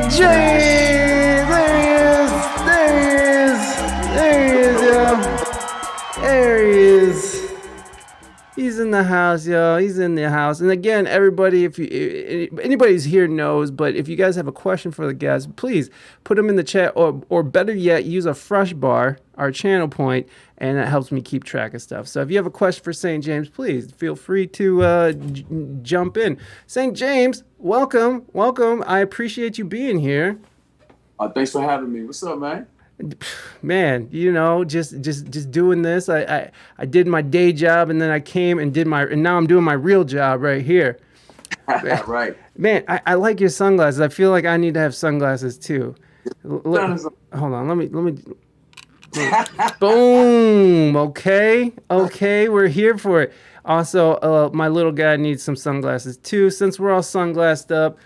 Jaimz! There he is, yo. There he is. He's in the house, yo. He's in the house. And again, everybody, if anybody's here knows, but if you guys have a question for the guests, please put them in the chat, or better yet, use a fresh bar, our channel point, and that helps me keep track of stuff. So if you have a question for St. Jaimz, please feel free to jump in. St. Jaimz, welcome. I appreciate you being here. Thanks for having me. What's up, man? Man, just doing this. I did my day job, and then I came and and now I'm doing my real job right here. Right. Man, I like your sunglasses. I feel like I need to have sunglasses too. Hold on, let me. Boom. Okay, we're here for it. Also, my little guy needs some sunglasses too. Since we're all sunglassed up,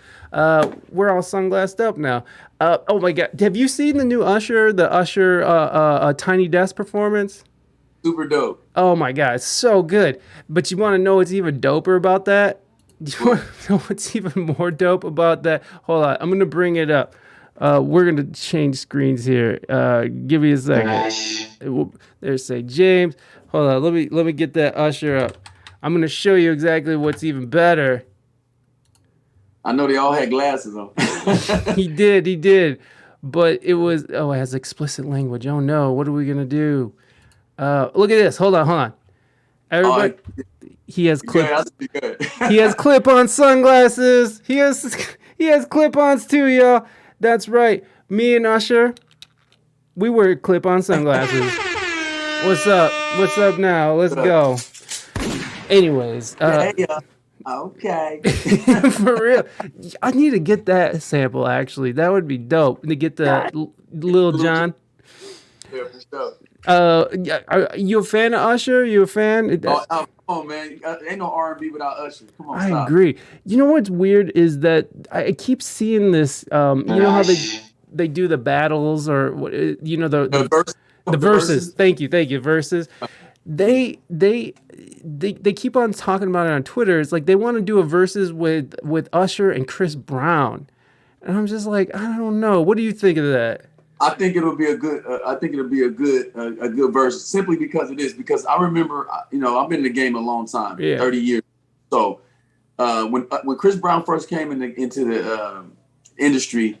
now. Oh my God, have you seen the new Usher, Tiny Desk performance? Super dope. Oh my God, it's so good. But you want to know what's even doper about that? You want to know what's even more dope about that? Hold on, I'm gonna bring it up. We're gonna change screens here. Give me a second. There's St. Jaimz. Hold on, let me get that Usher up. I'm gonna show you exactly what's even better. I know they all had glasses on. He did. But it has explicit language. Oh no, what are we gonna do? Look at this. Hold on. Everybody, he has he has clip-on sunglasses. He has clip-ons too, y'all. That's right. Me and Usher, we wear clip-on sunglasses. What's up now? Let's go. Anyways, okay. For real, I need to get that sample. Actually, that would be dope to get the Lil Jon. Yeah, for sure. Are you a fan of Usher? You a fan? Come on, man. Ain't no R&B without Usher. Come on, I agree. You know what's weird is that I keep seeing this. You know how they do the battles, or the verses. Thank you, verses. They keep on talking about it on Twitter. It's like they want to do a verses with Usher and Chris Brown, and I'm just like, I don't know. What do you think of that? I think it'll be a good. A good verse, simply because it is. Because I remember, I've been in the game a long time, 30 years. So when Chris Brown first came into the industry,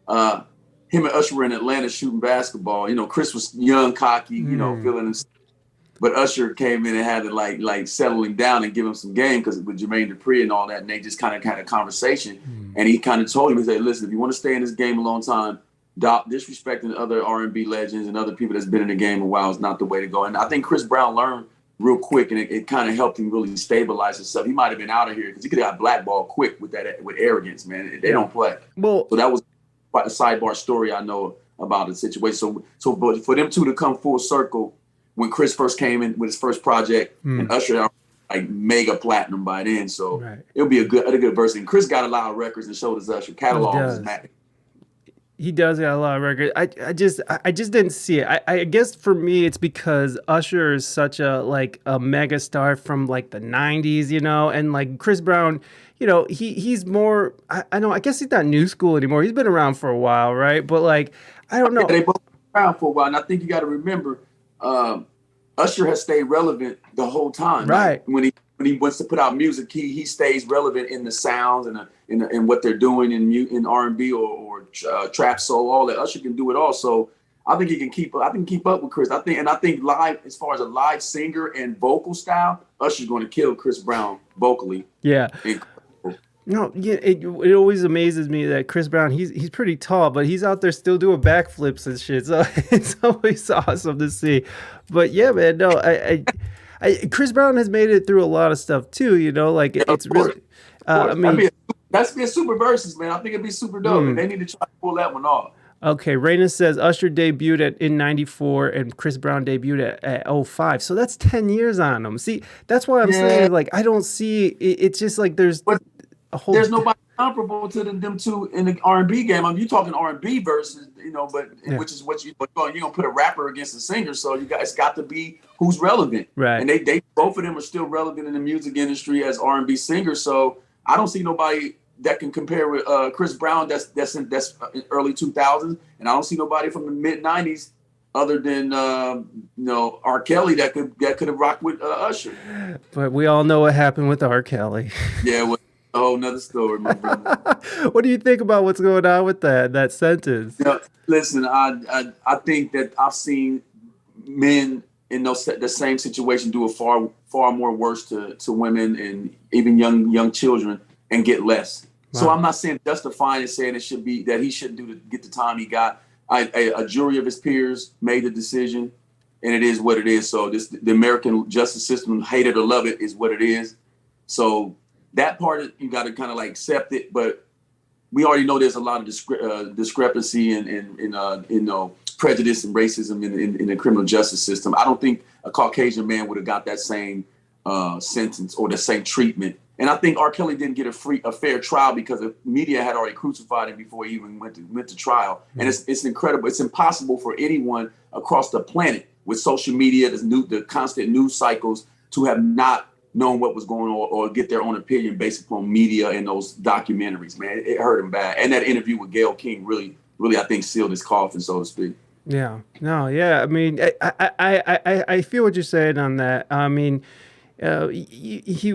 him and Usher were in Atlanta shooting basketball. Chris was young, cocky, feeling himself. But Usher came in and had to like settle him down and give him some game, because with Jermaine Dupri and all that, and they just kind of had a conversation. And he kind of told him, he said, listen, if you want to stay in this game a long time, disrespecting other R&B legends and other people that's been in the game a while is not the way to go. And I think Chris Brown learned real quick, and it kind of helped him really stabilize himself. He might have been out of here because he could have got blackballed quick with arrogance, man. They don't play. Well, so that was quite a sidebar story I know about the situation. But for them two to come full circle, when Chris first came in with his first project, and Usher like mega platinum by then, so it'll be a good verse. And Chris got a lot of records, and so does Usher. Catalog is mad. He does got a lot of records. I just didn't see it. I guess for me it's because Usher is such a mega star from like the 90s, and like Chris Brown, he's more, I guess he's not new school anymore. He's been around for a while, right? But like, I don't know. They both been around for a while, and I think you got to remember, Usher has stayed relevant the whole time. Right. Like, when he wants to put out music, he stays relevant in the sounds and in what they're doing in R&B or trap soul, all that. Usher can do it all. So I think he can keep up with Chris. I think live, as far as a live singer and vocal style, Usher's going to kill Chris Brown vocally. Yeah. No, yeah, it always amazes me that Chris Brown, he's pretty tall, but he's out there still doing backflips and shit. So it's always awesome to see. But yeah, man, no, Chris Brown has made it through a lot of stuff too. It's really. That's be a super versus, man. I think it'd be super dope. And they need to try to pull that one off. Okay, Reina says Usher debuted in '94 and Chris Brown debuted at 2005. So that's 10 years on them. See, that's why I'm saying, like, I don't see it's just like there's nobody comparable to them two in the R&B game. I mean, you're talking R&B versus, which is what you're gonna put a rapper against a singer. So you guys got to be who's relevant, right? And they both of them are still relevant in the music industry as R&B singers. So I don't see nobody that can compare with Chris Brown. That's in early 2000s, and I don't see nobody from the mid 90s other than R. Kelly that could have rocked with Usher. But we all know what happened with R. Kelly. Yeah, well, a whole nother story, my brother. What do you think about what's going on with that sentence? Listen, I think that I've seen men in the same situation do a far more worse to women and even young children and get less. Wow. So I'm not saying justifying and saying it should be that he shouldn't get the time he got. A jury of his peers made the decision, and it is what it is. So the American justice system, hate it or love it, is what it is. So that part you got to kind of like accept it, but we already know there's a lot of discrepancy and prejudice and racism in the criminal justice system. I don't think a Caucasian man would have got that same sentence or the same treatment. And I think R. Kelly didn't get a fair trial because the media had already crucified him before he even went to trial. Mm-hmm. And it's incredible. It's impossible for anyone across the planet with social media, the constant news cycles, to have not known what was going on or get their own opinion based upon media and those documentaries. Man, it hurt him bad. And that interview with Gayle King really, I think, sealed his coffin, so to speak. Yeah. No. Yeah. I mean, I feel what you're saying on that. I mean. He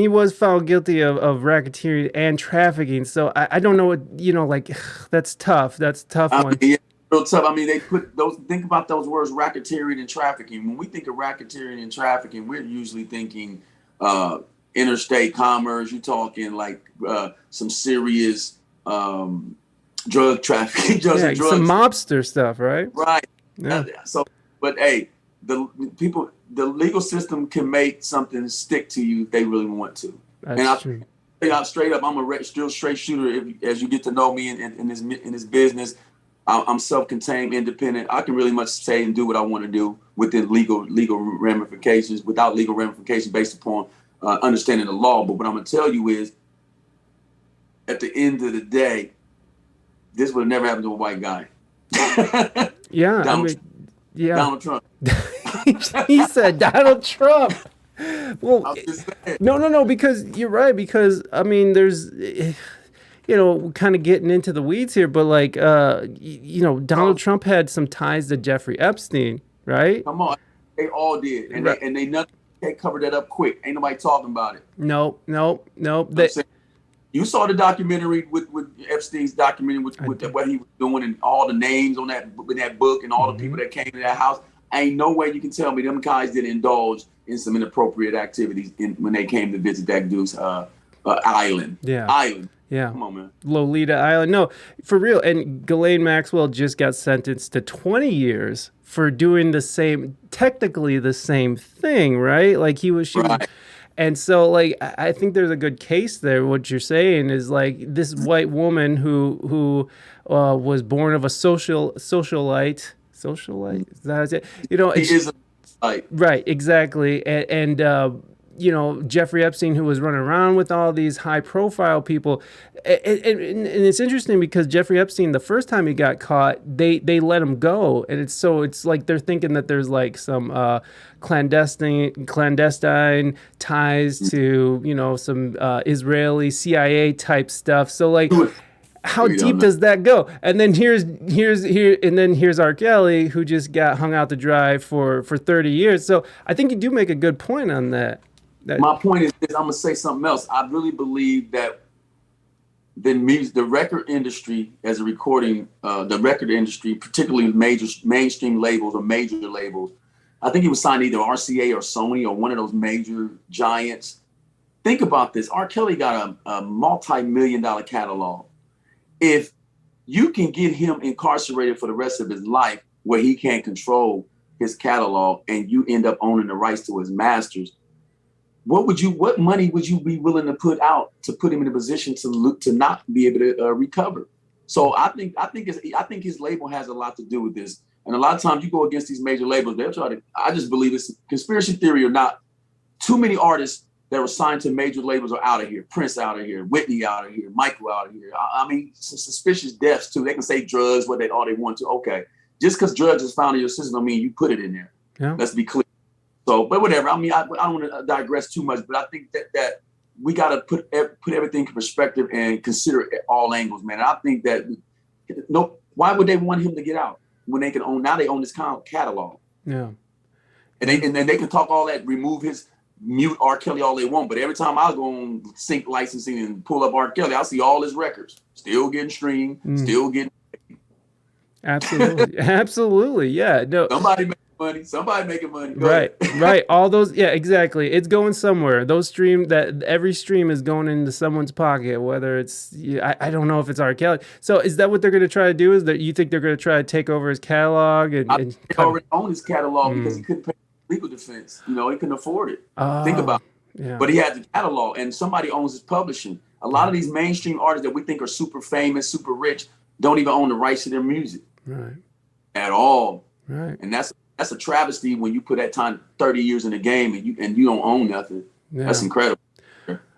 was found guilty of racketeering and trafficking. So I don't know what, that's tough. That's a tough one. Yeah, real tough. I mean, they put think about those words, racketeering and trafficking. When we think of racketeering and trafficking, we're usually thinking interstate commerce. You're talking like some serious drug trafficking, drugs. Some mobster stuff, right? Right. Yeah. So, but hey, the legal system can make something stick to you if they really want to. That's true. I'm straight up. I'm a straight shooter. As you get to know me in this business, I'm self-contained, independent. I can really much say and do what I want to do within legal ramifications, without legal ramifications based upon understanding the law. But what I'm going to tell you is, at the end of the day, this would have never happened to a white guy. Yeah, Donald Trump. He said Donald Trump. Well, no, because you're right. Because I mean, there's, kind of getting into the weeds here, but like, Donald Trump had some ties to Jeffrey Epstein, right? Come on, they all did, and they covered that up quick. Ain't nobody talking about it. Nope. You saw the documentary with Epstein's documentary with what he was doing and all the names in that book and all the people that came to that house. Ain't no way you can tell me them guys didn't indulge in some inappropriate activities when they came to visit that dude's island. Yeah. Island. Yeah. Come on, man. Lolita Island. No, for real. And Ghislaine Maxwell just got sentenced to 20 years for doing technically the same thing, right? Like she was. And so, like, I think there's a good case there. What you're saying is like this white woman who was born of a socialite. Socialite? Is that it? He is a socialite. Right, exactly. And Jeffrey Epstein, who was running around with all these high-profile people. And it's interesting because Jeffrey Epstein, the first time he got caught, they let him go. And it's like they're thinking that there's like some clandestine ties to, some Israeli CIA type stuff. So like... How deep does that go? And then here's R. Kelly, who just got hung out to dry for 30 years. So I think you do make a good point on that. My point is I'm gonna say something else. I really believe that the record industry, as a recording, the record industry, particularly mainstream labels or major labels, I think he was signed either RCA or Sony or one of those major giants. Think about this. R. Kelly got a multi-million-dollar catalog. If you can get him incarcerated for the rest of his life where he can't control his catalog and you end up owning the rights to his masters, what money would you be willing to put out to put him in a position to not be able to recover? So I think his label has a lot to do with this. And a lot of times you go against these major labels, they'll try to, I just believe it's conspiracy theory or not. Too many artists that were signed to major labels are out of here. Prince out of here, Whitney out of here, Michael out of here. I mean, some suspicious deaths too. They can say drugs, all they want to. Okay, just because drugs is found in your system, don't mean you put it in there. Yeah. Let's be clear. So, but whatever. I mean, I don't want to digress too much, but I think that we got to put everything in perspective and consider all angles, man. And I think that why would they want him to get out when they can own? Now they own this catalog. Yeah. And then they can talk all that, remove his mute R. Kelly all they want. But every time I go on sync licensing and pull up R. Kelly, I see all his records still getting streamed, still getting. Absolutely. Absolutely. Yeah. No. Somebody making money. Right. All those. Yeah, exactly. It's going somewhere. Every stream is going into someone's pocket, whether it's, I don't know if it's R. Kelly. So is that what they're going to try to do? Is that you think they're going to try to take over his catalog? And he already owned his catalog because he couldn't pay legal defense. He couldn't afford it. Think about it. Yeah. But he had the catalog, and somebody owns his publishing. A lot of these mainstream artists that we think are super famous, super rich, don't even own the rights to their music. Right. At all. Right. And that's a travesty when you put that time 30 years in the game and you don't own nothing. Yeah. That's incredible.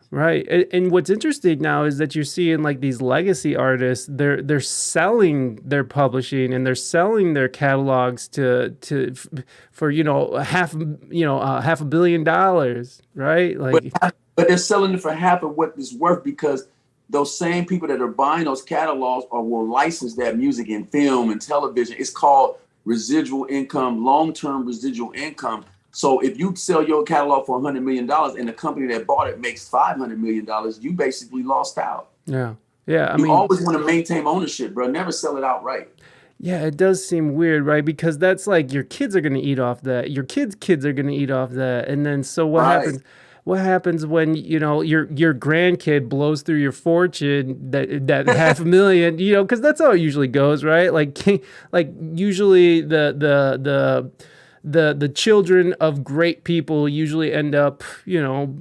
Right. And what's interesting now is that you're seeing like these legacy artists, they're selling their publishing and they're selling their catalogs for $500 million, right? Like, but they're selling it for half of what it's worth, because those same people that are buying those catalogs will license that music in film and television. It's called residual income, long-term residual income. So if you sell your catalog for $100 million and the company that bought it makes $500 million, you basically lost out. Yeah. Yeah. You always want to maintain ownership, bro. Never sell it outright. Yeah, it does seem weird, right? Because that's like your kids are going to eat off that. Your kids' kids are going to eat off that. And then so what happens? What happens when, your grandkid blows through your fortune, that $500,000, because that's how it usually goes, right? Like usually the children of great people usually end up,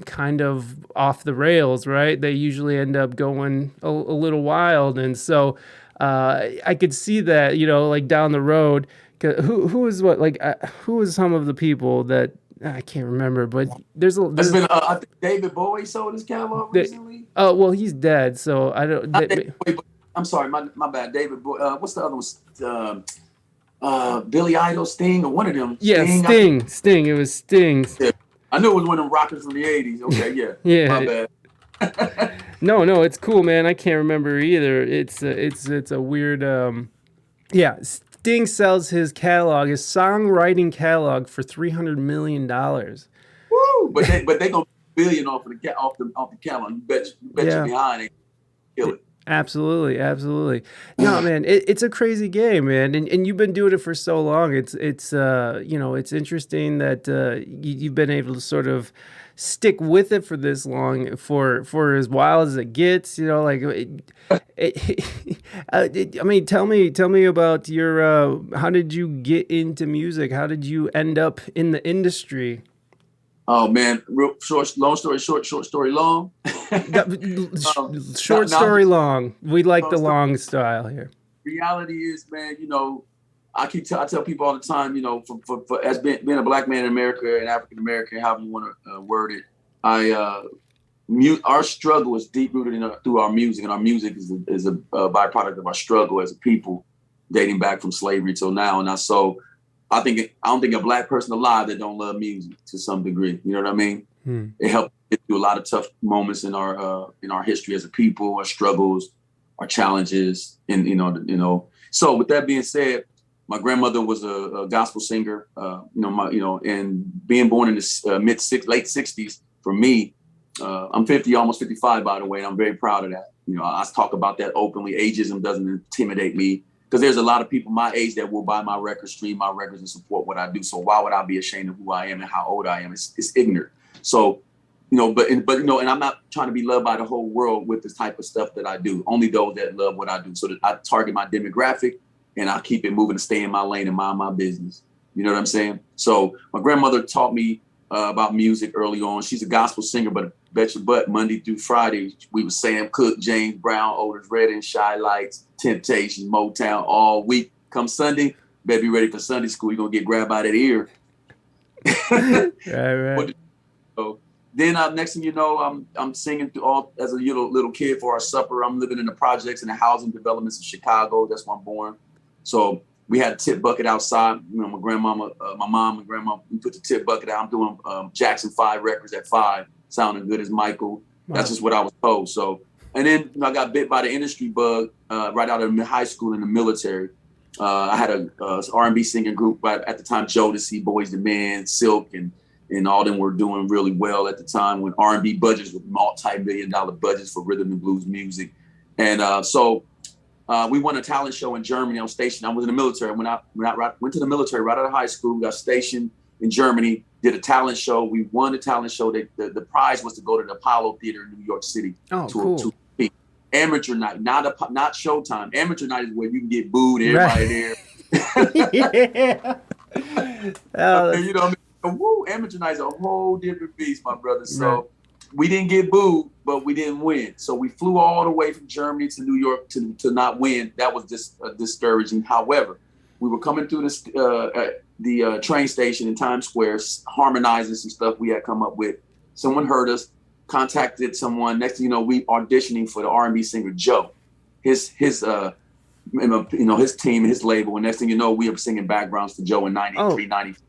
kind of off the rails, right? They usually end up going a little wild. And so I could see that, like down the road, who is some of the people that, I can't remember, but there's been I think David Bowie sold his catalog recently. Oh, well, he's dead, so I don't. I'm sorry, my bad. David Bowie. What's the other one? Billy Idol, Sting, or one of them. Yeah, Sting. It was Sting. Yeah. I knew it was one of them rockers from the 80s. Okay, yeah. Yeah. My bad. No, it's cool, man. I can't remember either. It's a weird. Yeah. Sting sells his songwriting catalog for $300 million. Woo! But they gonna billion off the catalog. You bet you behind it. Kill it. Absolutely. No, man, it's a crazy game, man, and you've been doing it for so long. It's interesting that you've been able to sort of stick with it for this long, for as wild as it gets. Tell me about your. How did you get into music? How did you end up in the industry? Oh man, long story short, short story long. Short story long. We like the long style here. Reality is, man, I tell people all the time, for as being a black man in America and African American, however you want to word it, our struggle is deep rooted through our music, and our music is a byproduct of our struggle as a people, dating back from slavery till now. And I don't think a black person alive that don't love music to some degree. You know what I mean? It helped get through a lot of tough moments in our history as a people, our struggles, our challenges, and So with that being said, my grandmother was a gospel singer. And being born in the late 60s for me, I'm 50, almost 55, by the way, and I'm very proud of that. I talk about that openly. Ageism doesn't intimidate me, because there's a lot of people my age that will buy my records, stream my records, and support what I do. So why would I be ashamed of who I am and how old I am? It's ignorant. So, and I'm not trying to be loved by the whole world with this type of stuff that I do. Only those that love what I do. So that I target my demographic, and I keep it moving to stay in my lane and mind my business. You know what I'm saying? So my grandmother taught me about music early on. She's a gospel singer, but bet your butt, Monday through Friday, we was Sam Cooke, James Brown, Otis Redding, Shy Lights, Temptations, Motown all week. Come Sunday, better be ready for Sunday school. You're going to get grabbed by that ear. Right. So then next thing you know, I'm singing as a little kid for our supper. I'm living in the projects and the housing developments in Chicago. That's where I'm born. So we had a tip bucket outside. My mom and grandma, we put the tip bucket out. I'm doing Jackson 5 records at 5, sounding good as Michael. That's just what I was told. So, and then I got bit by the industry bug right out of high school in the military. I had a R&B singing group at the time, Jodeci, Boys II Men, Silk, and all them were doing really well at the time when R&B budgets were multi-billion-dollar budgets for rhythm and blues music. And so we won a talent show in Germany. I was stationed. I was in the military. When I went to the military right out of high school, got stationed in Germany, did a talent show. We won the talent show. The prize was to go to the Apollo Theater in New York City to amateur night, not showtime. Amateur night is where you can get booed, everybody there. Yeah. You know what I mean? Woo, amateur night is a whole different beast, my brother. So we didn't get booed, but we didn't win. So we flew all the way from Germany to New York to not win. That was just discouraging. However, we were coming through the train station in Times Square, harmonizing some stuff we had come up with. Someone heard us, contacted someone. Next thing you know, we auditioning for the R&B singer Joe, his team, his label. And next thing you know, we were singing backgrounds for Joe in 93, 94.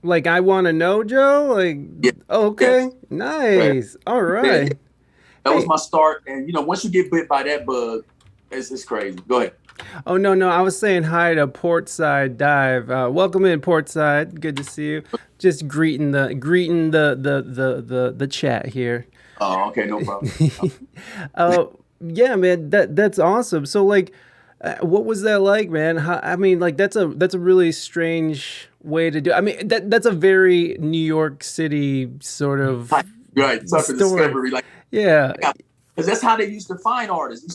Like, I Want to Know, Joe? Like, yeah. Okay, yes. Nice. Yeah. All right. Yeah. That was my start. And, once you get bit by that bug, it's crazy. Go ahead. Oh, no. I was saying hi to Portside Dive. Welcome in, Portside. Good to see you. Just greeting the chat here. Oh, okay. No problem. Yeah, man, that's awesome. So, like, what was that like, man? That's a really strange way to do. I mean, that's a very New York City sort of right. Such a discovery, like yeah. Because that's how they used to find artists. It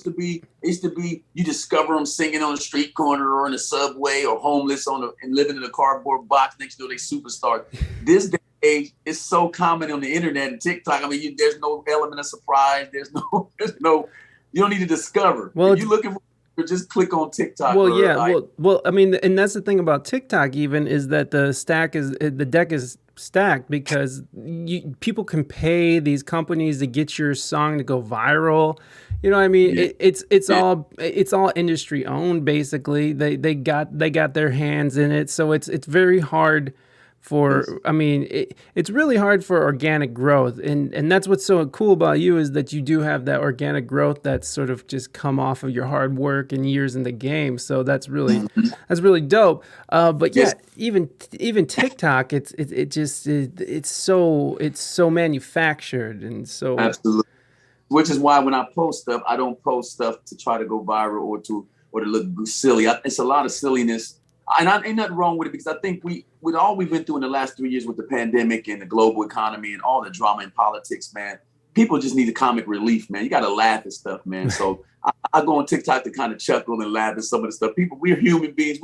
used to be you discover them singing on the street corner or in the subway or homeless and living in a cardboard box next to their superstar. This day it's so common on the internet and TikTok. I mean, there's no element of surprise. There's no. You don't need to discover. Well, if you're looking for. Just click on TikTok. Well, yeah. Well, I mean, and that's the thing about TikTok. Even is that the deck is stacked because people can pay these companies to get your song to go viral. You know what I mean? Yeah. It's all industry owned basically. They got their hands in it, so it's very hard. It's really hard for organic growth, and that's what's so cool about you is that you do have that organic growth that's sort of just come off of your hard work and years in the game. So that's really dope. But yeah, even TikTok, it's so manufactured and so absolutely. Which is why when I post stuff, I don't post stuff to try to go viral or to look silly. It's a lot of silliness. And ain't nothing wrong with it because I think with all we've been through in the last 3 years with the pandemic and the global economy and all the drama in politics, man, people just need a comic relief, man. You got to laugh at stuff, man. So I go on TikTok to kind of chuckle and laugh at some of the stuff. We're human beings.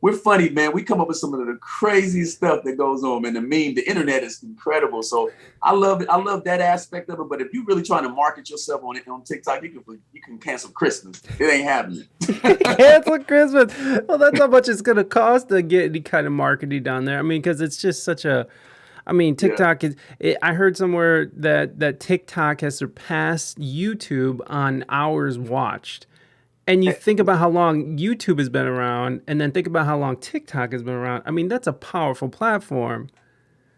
We're funny, man. We come up with some of the craziest stuff that goes on, man. The internet is incredible. So I love it. I love that aspect of it. But if you're really trying to market yourself on TikTok, you can cancel Christmas. It ain't happening. Cancel Christmas. Well, that's how much it's going to cost to get any kind of marketing down there. I mean, because it's just such a... I mean, TikTok I heard somewhere that TikTok has surpassed YouTube on hours watched. And you think about how long YouTube has been around, and then think about how long TikTok has been around. I mean, that's a powerful platform.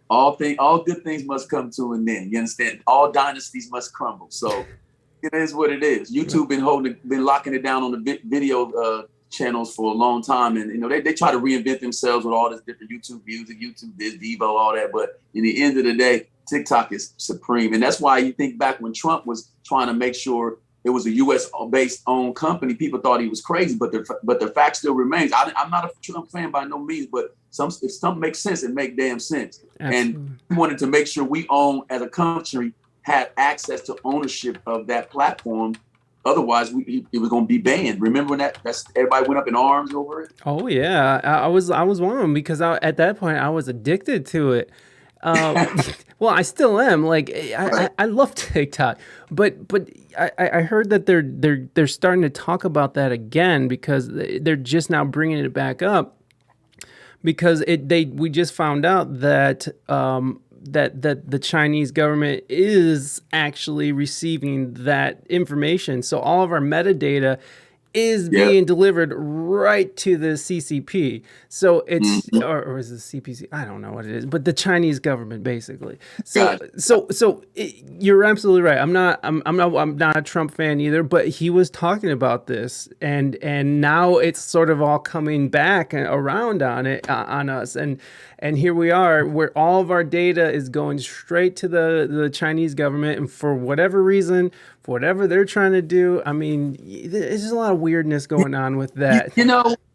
All good things must come to an end. You understand? All dynasties must crumble. So it is what it is. YouTube been locking it down on the video channels for a long time, and they try to reinvent themselves with all this different YouTube music, YouTube this, Vivo, all that. But in the end of the day, TikTok is supreme, and that's why you think back when Trump was trying to make sure it was a U.S.-based owned company. People thought he was crazy, but the fact still remains. I'm not a Trump fan by no means, but if something makes sense, it makes damn sense. Absolutely. And we wanted to make sure we own, as a country, had access to ownership of that platform. Otherwise, it was going to be banned. Remember when everybody went up in arms over it? Oh yeah, I was one of them because at that point I was addicted to it. Well, I still am. Like I love TikTok, but I heard that they're starting to talk about that again because they're just now bringing it back up because we just found out that that the Chinese government is actually receiving that information. So all of our metadata is being delivered right to the CCP. So it's, Mhm. or is it CPC? I don't know what it is, but the Chinese government basically. Gotcha. You're absolutely right. I'm not a Trump fan either, but he was talking about this, and now it's sort of all coming back around on us, and here we are, where all of our data is going straight to the Chinese government, and for whatever reason, for whatever they're trying to do, I mean, there's just a lot of weirdness going on with that.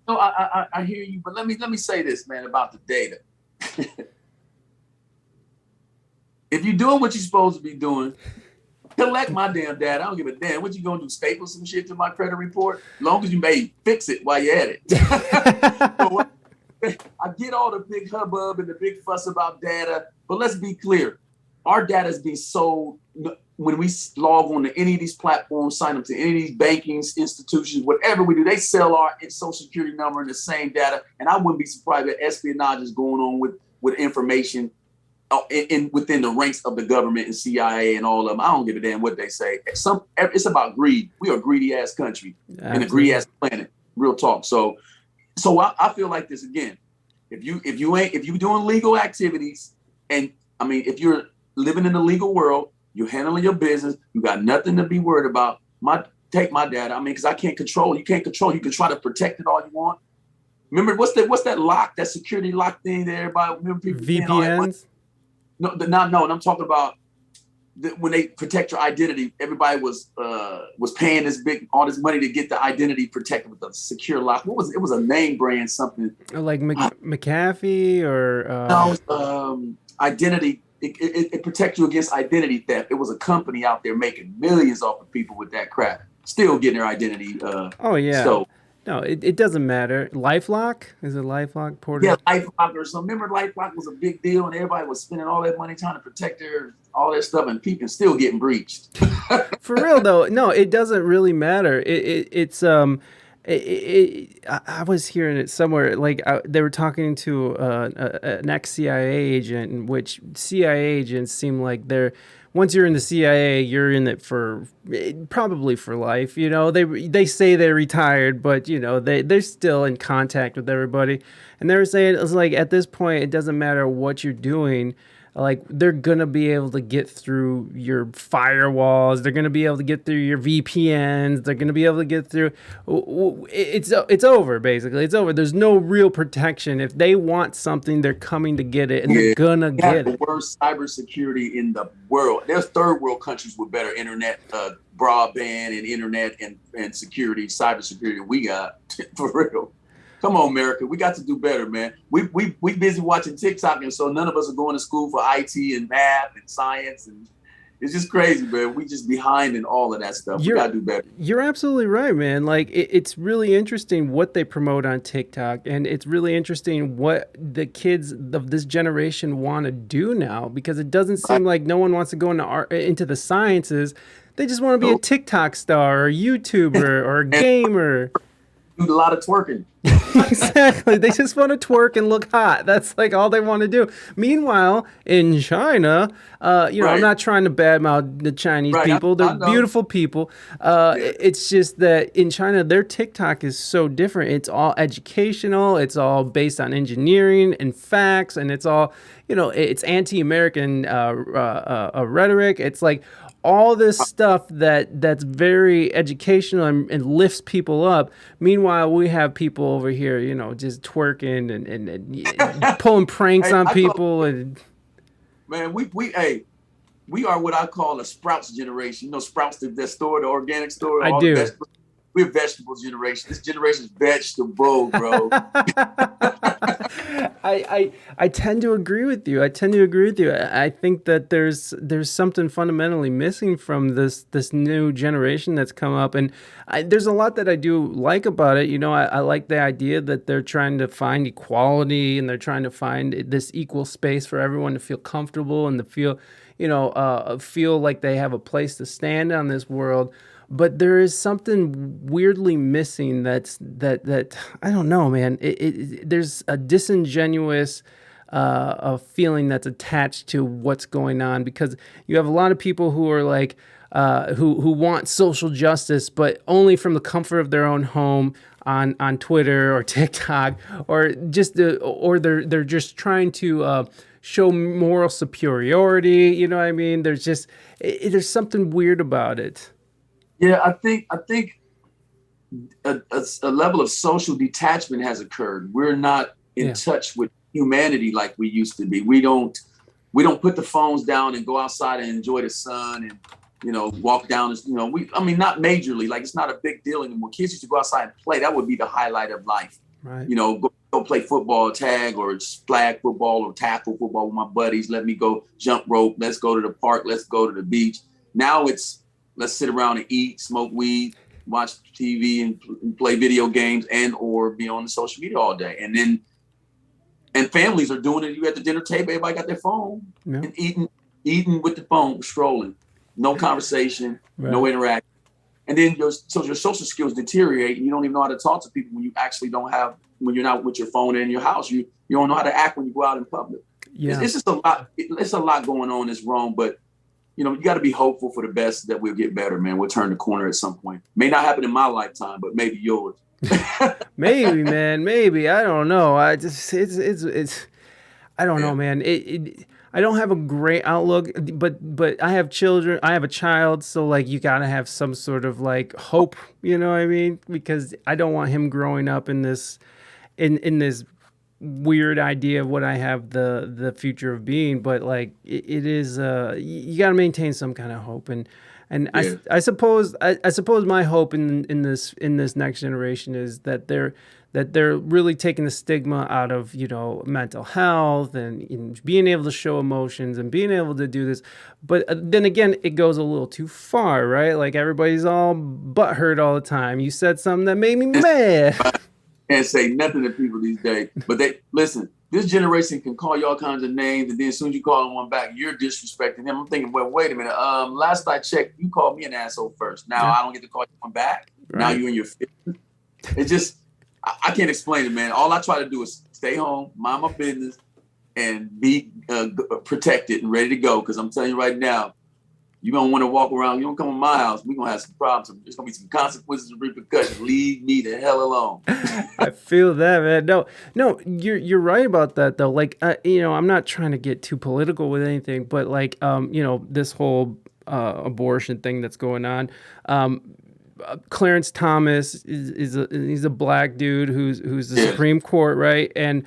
I hear you, but let me say this, man, about the data. If you're doing what you're supposed to be doing, collect my damn data. I don't give a damn. What you gonna do? Staple some shit to my credit report? As long as you may fix it while you're at it. So, I get all the big hubbub and the big fuss about data, but let's be clear. Our data is being sold when we log on to any of these platforms, sign up to any of these banking institutions, whatever we do, they sell our social security number and the same data. And I wouldn't be surprised that espionage is going on with information within the ranks of the government and CIA and all of them. I don't give a damn what they say. It's about greed. We are a greedy ass country. Absolutely. And a greedy ass planet. Real talk. So I feel like this again. If you're doing legal activities, and I mean, if you're living in the legal world, you're handling your business, you got nothing to be worried about. Take my data. I mean, because I can't control. You can't control. You can try to protect it all you want. Remember, what's that lock, that security lock thing that everybody remember? People VPNs. No, I'm talking about when they protect your identity. Everybody was paying all this money to get the identity protected with a secure lock. What was it? It was a name brand something like McAfee or no, it was, identity. It protects you against identity theft. It was a company out there making millions off of people with that crap, still getting their identity. Oh yeah. So no, it doesn't matter. LifeLock? Is it LifeLock Porter? Yeah, LifeLock or something. Remember, LifeLock was a big deal, and everybody was spending all that money trying to protect all that stuff, and people still getting breached. For real though, no, it doesn't really matter. I was hearing it somewhere, like they were talking to an ex-CIA agent, in which CIA agents seem like once you're in the CIA, you're in it for probably for life. You know, they say they're retired, but you know they're still in contact with everybody. And they were saying it's like at this point, it doesn't matter what you're doing. Like they're gonna be able to get through your firewalls. They're gonna be able to get through your VPNs. They're gonna be able to get through. It's over basically. It's over. There's no real protection. If they want something, they're coming to get it, and they're gonna get it. The worst cybersecurity in the world. There's third world countries with better internet, broadband, and internet and security, cybersecurity than we got. For real. Come on, America. We got to do better, man. We busy watching TikTok, and so none of us are going to school for IT and math and science, and it's just crazy, man. We just behind in all of that stuff. We got to do better. You're absolutely right, man. Like it's really interesting what they promote on TikTok, and it's really interesting what the kids of this generation want to do now, because it doesn't seem like no one wants to go into the sciences. They just want to be a TikTok star or a YouTuber or a gamer. Do a lot of twerking. Exactly. They just want to twerk and look hot. That's like all they want to do. Meanwhile, in China, I'm not trying to badmouth the Chinese people. They're beautiful people. It's just that in China, their TikTok is so different. It's all educational. It's all based on engineering and facts. And it's all, it's anti-American rhetoric. It's like all this stuff that's very educational and lifts people up. Meanwhile, we have people over here, just twerking and pulling pranks on people. Man, we are what I call a Sprouts generation. Sprouts, the store, the organic store. I do. We're vegetables generation. This generation is vegetable, bro. I tend to agree with you. I think that there's something fundamentally missing from this new generation that's come up, and there's a lot that I do like about it. I like the idea that they're trying to find equality, and they're trying to find this equal space for everyone to feel comfortable and to feel like they have a place to stand on this world. But there is something weirdly missing that I don't know, man. There's a disingenuous feeling that's attached to what's going on, because you have a lot of people who are like, who want social justice, but only from the comfort of their own home. on Twitter or TikTok, or just or they're just trying to show moral superiority. You know what I mean? There's something weird about it. Yeah, I think a level of social detachment has occurred. We're not in touch with humanity like we used to be. We don't put the phones down and go outside and enjoy the sun and, walk down, not majorly, like it's not a big deal anymore. Kids used to go outside and play. That would be the highlight of life. Right. Go play football, tag, or flag football or tackle football with my buddies. Let me go jump rope. Let's go to the park. Let's go to the beach. Now it's let's sit around and eat, smoke weed, watch TV and play video games or be on the social media all day. And families are doing it. You at the dinner table, everybody got their phone and eating with the phone, strolling, no conversation, no interaction. And then your social skills deteriorate and you don't even know how to talk to people when you actually when you're not with your phone in your house. You don't know how to act when you go out in public. Yeah. It's just a lot. It's a lot going on that's wrong, but you got to be hopeful for the best that we'll get better, man. We'll turn the corner at some point. May not happen in my lifetime, but maybe yours. Maybe, man. Maybe. I don't know. I don't know, man. I don't have a great outlook, but I have children. I have a child, so like you gotta have some sort of like hope. You know what I mean? Because I don't want him growing up in this weird idea of what I have the future of being. But like it is, you gotta maintain some kind of hope and. I suppose my hope in this next generation is that they're really taking the stigma out of mental health and being able to show emotions and being able to do this. But then again, it goes a little too far, right? Like everybody's all butthurt all the time. You said something that made me mad. Can't say nothing to people these days. But they listen. This generation can call you all kinds of names, and then as soon as you call them one back, you're disrespecting them. I'm thinking, well, wait a minute. Last I checked, you called me an asshole first. Now I don't get to call you one back. Right. Now you're in your 50s. It's just, I can't explain it, man. All I try to do is stay home, mind my business, and be protected and ready to go. Because I'm telling you right now, you don't want to walk around. You don't come to my house. We're going to have some problems. There's going to be some consequences and repercussions. Leave me the hell alone. I feel that, man. No, you're right about that, though. Like, I'm not trying to get too political with anything, but like, this whole abortion thing that's going on. Clarence Thomas he's a black dude who's the Supreme Court, right? And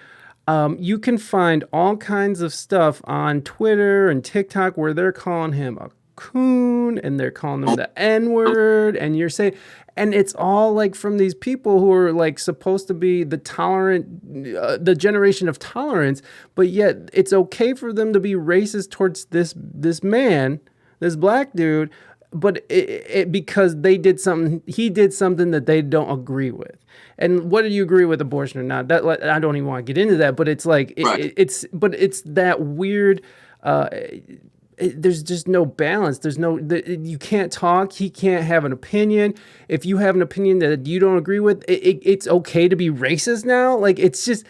you can find all kinds of stuff on Twitter and TikTok where they're calling him a coon and they're calling him the N-word, and you're saying, and it's all like from these people who are like supposed to be the the generation of tolerance, but yet it's okay for them to be racist towards this man, this black dude, but because he did something that they don't agree with. And whether you agree with abortion or not, that I don't even want to get into that, but it's like it's that weird. There's just no balance. You can't talk. He can't have an opinion. If you have an opinion that you don't agree with, it's okay to be racist now. Like it's just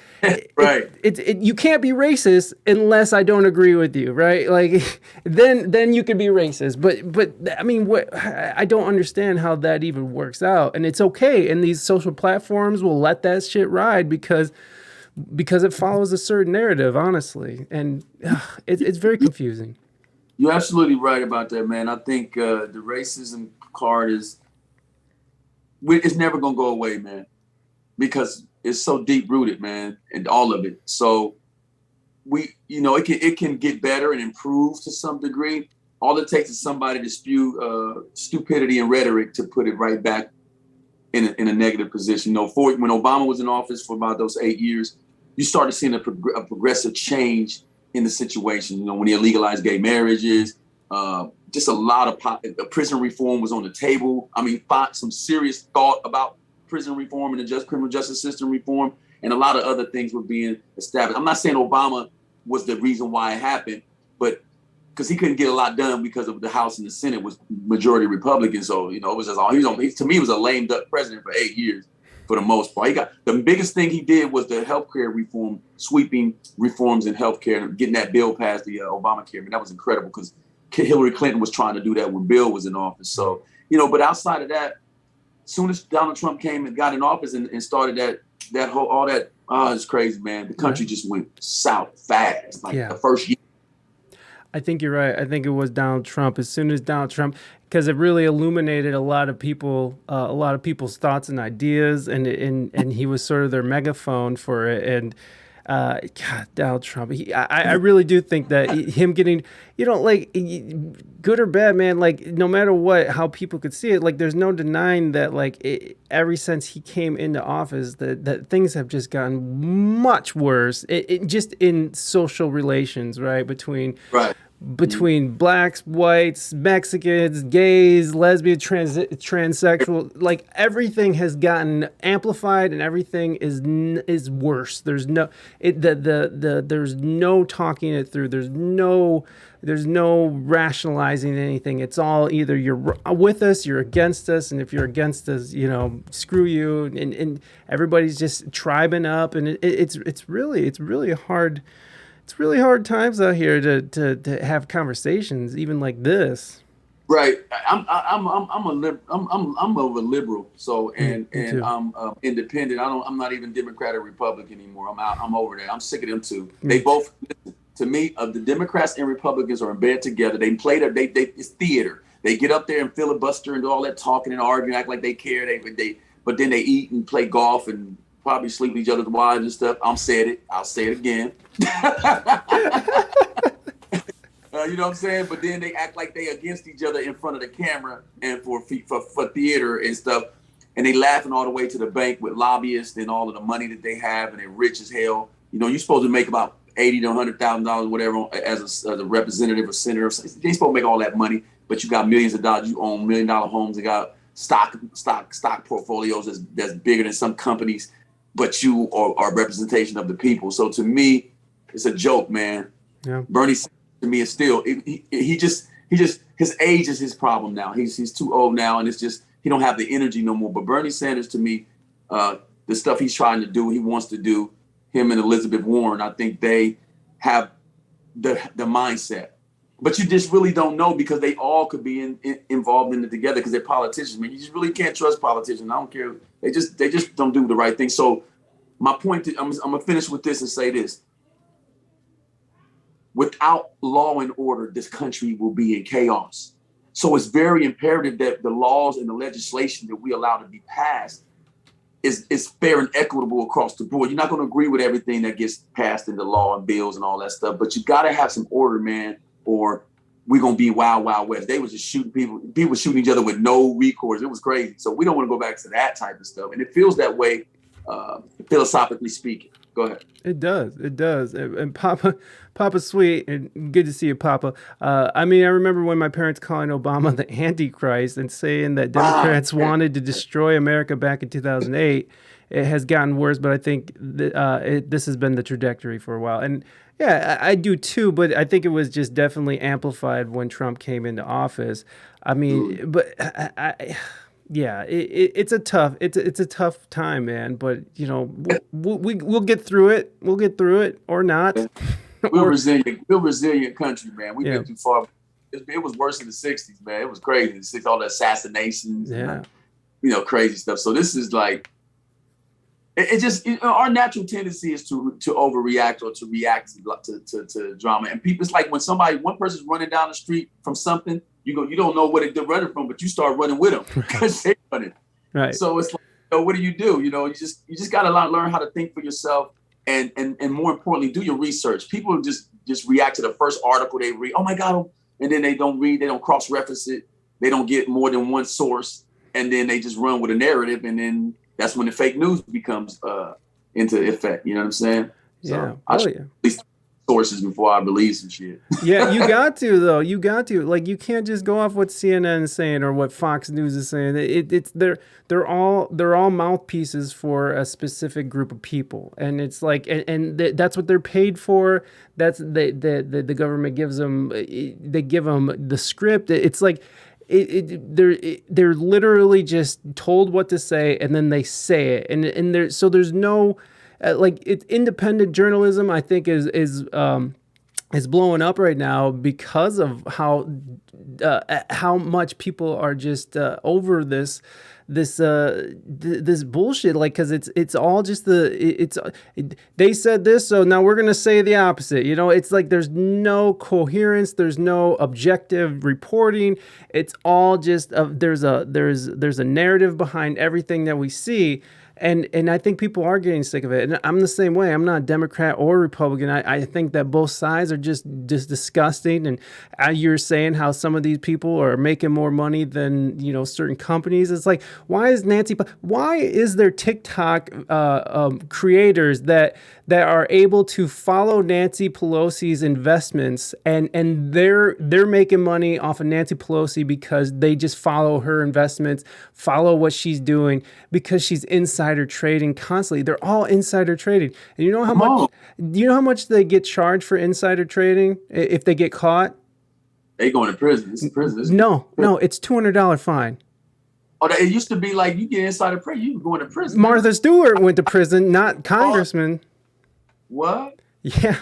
right. You can't be racist unless I don't agree with you, right? Like then you could be racist. But I mean, I don't understand how that even works out. And it's okay. And these social platforms will let that shit ride because it follows a certain narrative, honestly. And it's very confusing. You're absolutely right about that, man. I think the racism card it's never gonna go away, man, because it's so deep rooted, man, and all of it. So it can get better and improve to some degree. All it takes is somebody to spew stupidity and rhetoric to put it right back in a negative position. When Obama was in office for about those 8 years, you started seeing a progressive change in the situation. When he legalized gay marriages, just a lot of prison reform was on the table. I mean, some serious thought about prison reform and the criminal justice system reform, and a lot of other things were being established. I'm not saying Obama was the reason why it happened, but because he couldn't get a lot done because of the House and the Senate was majority Republican. So, it was just to me, he was a lame duck president for 8 years. For the most part, the biggest thing he did was the healthcare reform, sweeping reforms in healthcare, and getting that bill passed, the Obamacare. I mean, that was incredible because Hillary Clinton was trying to do that when Bill was in office. So, but outside of that, soon as Donald Trump came and got in office and started that whole, all that, it's crazy, man. The country just went south fast, like the first year. I think you're right. I think it was Donald Trump. As soon as Donald Trump, because it really illuminated a lot of people's thoughts and ideas, and he was sort of their megaphone for it. And God, Donald Trump. I really do think that him getting, like, good or bad, man, like, no matter what, how people could see it, like, there's no denying that, like, ever since he came into office, that things have just gotten much worse. It just in social relations, right, between blacks, whites, Mexicans, gays, lesbians, transsexual, like, everything has gotten amplified and everything is worse. There's no there's no talking it through. There's no rationalizing anything. It's all either you're with us, you're against us, and if you're against us, screw you. And everybody's just tribing up, and it's really hard. It's really hard times out here to have conversations, even like this. Right. I'm a liberal. So and I'm independent. I'm not even Democrat or Republican anymore. I'm out. I'm over there. I'm sick of them too. They both, to me, the Democrats and Republicans are in bed together. They play it's theater. They get up there and filibuster and do all that talking and arguing, act like they care. But then they eat and play golf and probably sleep with each other's wives and stuff. I'll say it again. You know what I'm saying? But then they act like they against each other in front of the camera and for theater and stuff. And they laughing all the way to the bank with lobbyists and all of the money that they have, and they're rich as hell. You're supposed to make about $80,000 to $100,000, whatever, as a representative or senator. They're supposed to make all that money, but you got millions of dollars. You own $1 million homes. and got stock portfolios that's bigger than some companies. But you are a representation of the people. So to me, it's a joke, man. Yeah. Bernie Sanders, to me, is still he just his age is his problem now. He's too old now, and it's just he don't have the energy no more. But Bernie Sanders, to me, the stuff he's trying to do, he wants to do. Him and Elizabeth Warren, I think they have the mindset. But you just really don't know, because they all could be involved in it together, because they're politicians. I mean, you just really can't trust politicians. I don't care. They just don't do the right thing. So my point, I'm gonna finish with this and say this: without law and order, this country will be in chaos. So it's very imperative that the laws and the legislation that we allow to be passed is fair and equitable across the board. You're not going to agree with everything that gets passed into law and bills and all that stuff, but you got to have some order, man, or we're going to be wild, wild west. They was just shooting people shooting each other with no recourse. It was crazy. So we don't want to go back to that type of stuff. And it feels that way, philosophically speaking. Go ahead. It does. And Papa Sweet, and good to see you, Papa. I remember when my parents calling Obama the Antichrist and saying that Democrats wanted to destroy America back in 2008. It has gotten worse, but I think this has been the trajectory for a while. And yeah, I do too, but I think it was just definitely amplified when Trump came into office. But yeah, it's a tough time, man. But we'll get through it. We'll get through it, or not. We're resilient country, man. We've been too far. It was worse in the '60s, man. It was crazy. All the assassinations, and, crazy stuff. So this is like, it just our natural tendency is to overreact or to react to drama. And people, it's like when one person's running down the street from something. You don't know what they're running from, but you start running with them because they're running. Right. So it's like, what do? You just got to learn how to think for yourself, and more importantly, do your research. People just react to the first article they read. Oh my God, and then they don't read. They don't cross-reference it. They don't get more than one source, and then they just run with a narrative, and then that's when the fake news becomes into effect. You know what I'm saying? So at least sources before I believe some shit. Yeah, you got to though. You got to, like, you can't just go off what CNN is saying or what Fox News is saying. They're all mouthpieces for a specific group of people, and it's like, and that's what they're paid for. That's the government gives them. They give them the script. It's like. They're literally just told what to say, and then they say it, and there's no. Like, it's independent journalism, I think, is is blowing up right now because of how much people are just over this bullshit, like, because it's all just they said this, so now we're gonna say the opposite. It's like there's no coherence, there's no objective reporting. It's all just there's a narrative behind everything that we see. And I think people are getting sick of it. And I'm the same way. I'm not Democrat or Republican. I think that both sides are just disgusting. And you're saying how some of these people are making more money than, certain companies. It's like, why is there TikTok creators that are able to follow Nancy Pelosi's investments, and they're making money off of Nancy Pelosi because they just follow her investments, follow what she's doing, because she's insider trading constantly. They're all insider trading. And you know how much they get charged for insider trading if they get caught? They going to prison. It's prison. No, it's $200 fine. Oh, it used to be like you get insider trading, you going to prison. Martha Stewart went to prison, not congressman. What? Yeah.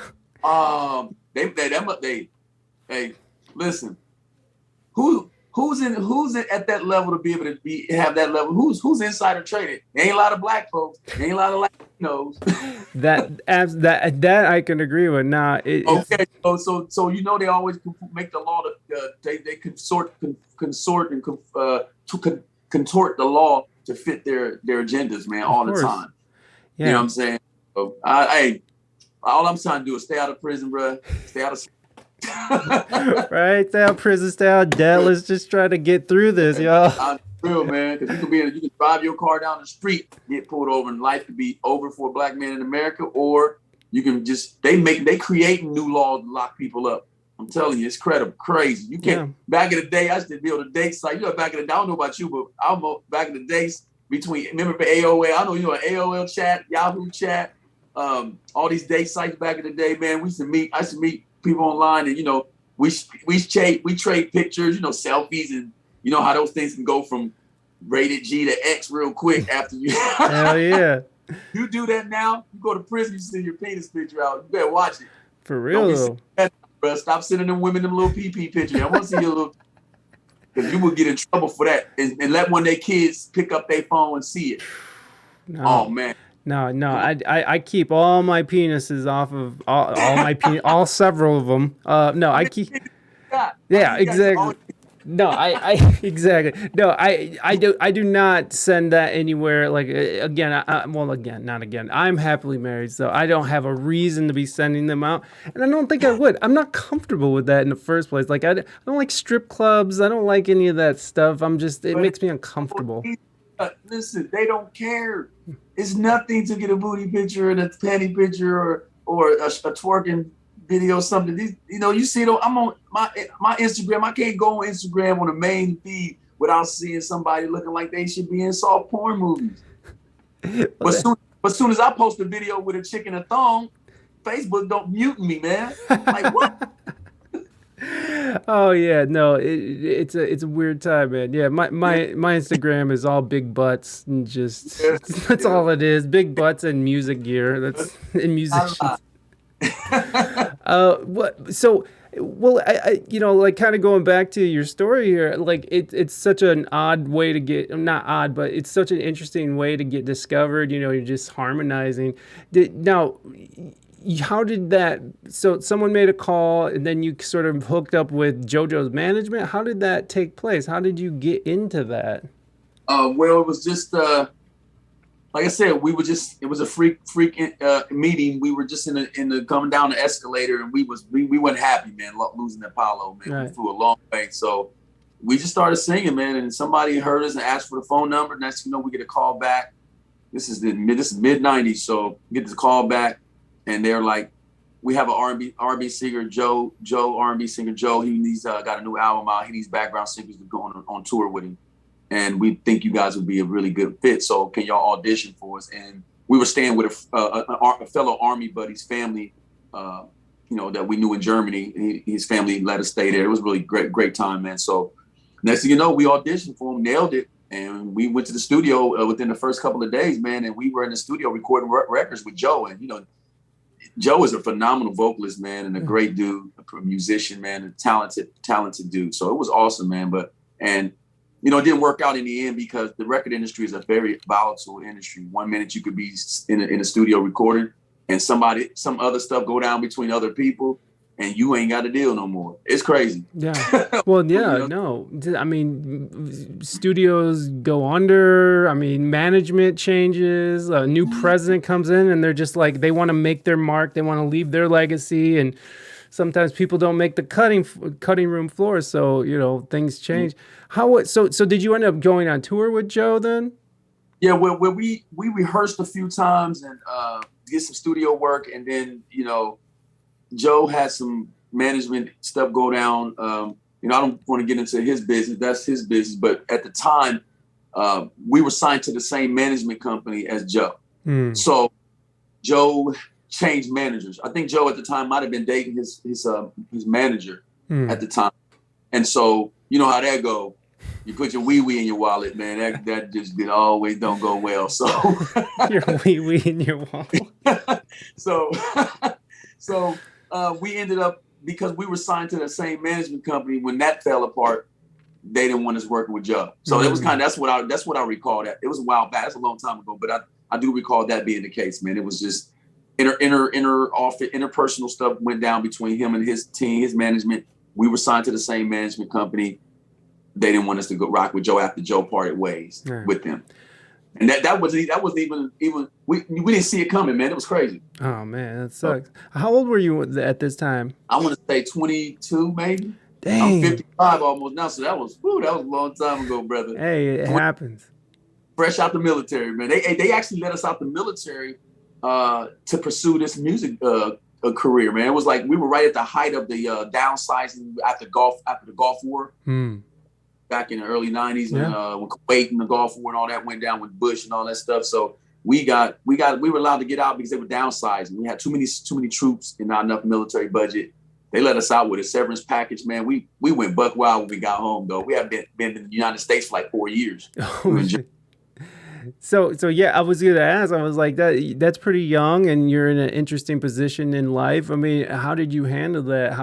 Hey, listen. Who's at that level to be able to have that level? Who's insider trading? There ain't a lot of black folks. There ain't a lot of Latinos. that I can agree with. Nah. Okay. So they always make the law they contort and contort the law to fit their agendas, man, all the time. Yeah. You know what I'm saying? So all I'm trying to do is stay out of prison, bro. Stay out of right, stay out of prison, stay out of debt. Let's just try to get through this, y'all. Real, man, because you can drive your car down the street, get pulled over, and life could be over for a black man in America, or you can just they create new laws to lock people up. I'm telling you, it's crazy. You can't. Yeah. Back in the day, I used to be able to date site. Back in the day, I don't know about you, but back in the days remember for AOL, I know an AOL chat, Yahoo chat, all these date sites back in the day, man. I used to meet people online, and we trade pictures, selfies, and how those things can go from rated G to X real quick after you. Hell yeah. You do that now, you go to prison, you send your penis picture out. You better watch it. For real though. Stop sending them women them little PP pictures. I want to see your little, because you will get in trouble for that, and let one of their kids pick up their phone and see it. No. Oh man. No, I keep all my penises off of all several of them. No, I keep. Yeah, exactly. No, I exactly. No, I do not send that anywhere. Like not again. I'm happily married, so I don't have a reason to be sending them out, and I don't think I would. I'm not comfortable with that in the first place. Like I don't like strip clubs. I don't like any of that stuff. It makes me uncomfortable. Listen, they don't care. It's nothing to get a booty picture and a panty picture or a twerking video or something. You see, I'm on my Instagram. I can't go on Instagram on the main feed without seeing somebody looking like they should be in soft porn movies. But soon as I post a video with a chick in a thong, Facebook don't mute me, man. Like what? Oh yeah, no, it's a weird time, man. Yeah, my Instagram is all big butts and just that's all it is. Big butts and music gear. That's and musicians. Like kind of going back to your story here, like it's such an odd way to get, not odd, but it's such an interesting way to get discovered. You're just harmonizing. How did that, so someone made a call and then you sort of hooked up with JoJo's management? How did that take place? How did you get into that? Well, it was just, like I said, it was a freak meeting. We were just in the coming down the escalator, and we weren't happy, man, losing Apollo, man. Right. We flew a long way. So we just started singing, man, and somebody heard us and asked for the phone number. Next thing you know, we get a call back. This is mid-90s, so we get this call back. And they're like, we have an R&B singer, Joe, R&B singer Joe. He's got a new album out. He needs background singers to go on tour with him. And we think you guys would be a really good fit. So can y'all audition for us? And we were staying with a fellow Army buddy's family, that we knew in Germany. His family let us stay there. It was really great time, man. So next thing you know, we auditioned for him, nailed it. And we went to the studio within the first couple of days, man. And we were in the studio recording records with Joe. And, Joe is a phenomenal vocalist, man, and a great dude, a musician, man, a talented dude. So it was awesome, man. And you know, it didn't work out in the end because the record industry is a very volatile industry. One minute you could be in a studio recording, and some other stuff go down between other people, and you ain't got a deal no more. It's crazy. Yeah. Well, yeah, you know? No. I mean, studios go under. I mean, management changes. A new president comes in, and they're just like, they want to make their mark. They want to leave their legacy. And sometimes people don't make the cutting room floor. So, you know, things change. So did you end up going on tour with Joe then? Yeah, well, we rehearsed a few times and did some studio work. And then, you know, Joe had some management stuff go down. You know, I don't want to get into his business. That's his business. But at the time, we were signed to the same management company as Joe. So Joe changed managers. I think Joe at the time might have been dating his manager at the time. And so, you know how that go. You put your wee-wee in your wallet, man. That just always don't go well. So your wee-wee in your wallet. So we ended up, because we were signed to the same management company, when that fell apart, they didn't want us working with Joe. So it was that's what I recall. That it was a while back. That's a long time ago, but I do recall that being the case, man. It was just interpersonal stuff went down between him and his team, his management. We were signed to the same management company. They didn't want us to go rock with Joe after Joe parted ways with them. And that wasn't even we didn't see it coming, man. It was crazy. Oh man, that sucks. How old were you at this time? I want to say 22, maybe. Dang. I'm 55 almost now, so that was a long time ago, brother. Hey, it happens. Fresh out the military, man. They actually let us out the military to pursue this music career, man. It was like we were right at the height of the downsizing after the Gulf War. Back in the early 90s, and when Kuwait and the Gulf War and all that went down with Bush and all that stuff. So we were allowed to get out because they were downsizing. We had too many troops and not enough military budget. They let us out with a severance package, man. We went buck wild when we got home, though. We haven't been in the United States for like 4 years. So yeah, I was gonna ask. I was like, that's pretty young, and you're in an interesting position in life. I mean, how did you handle that?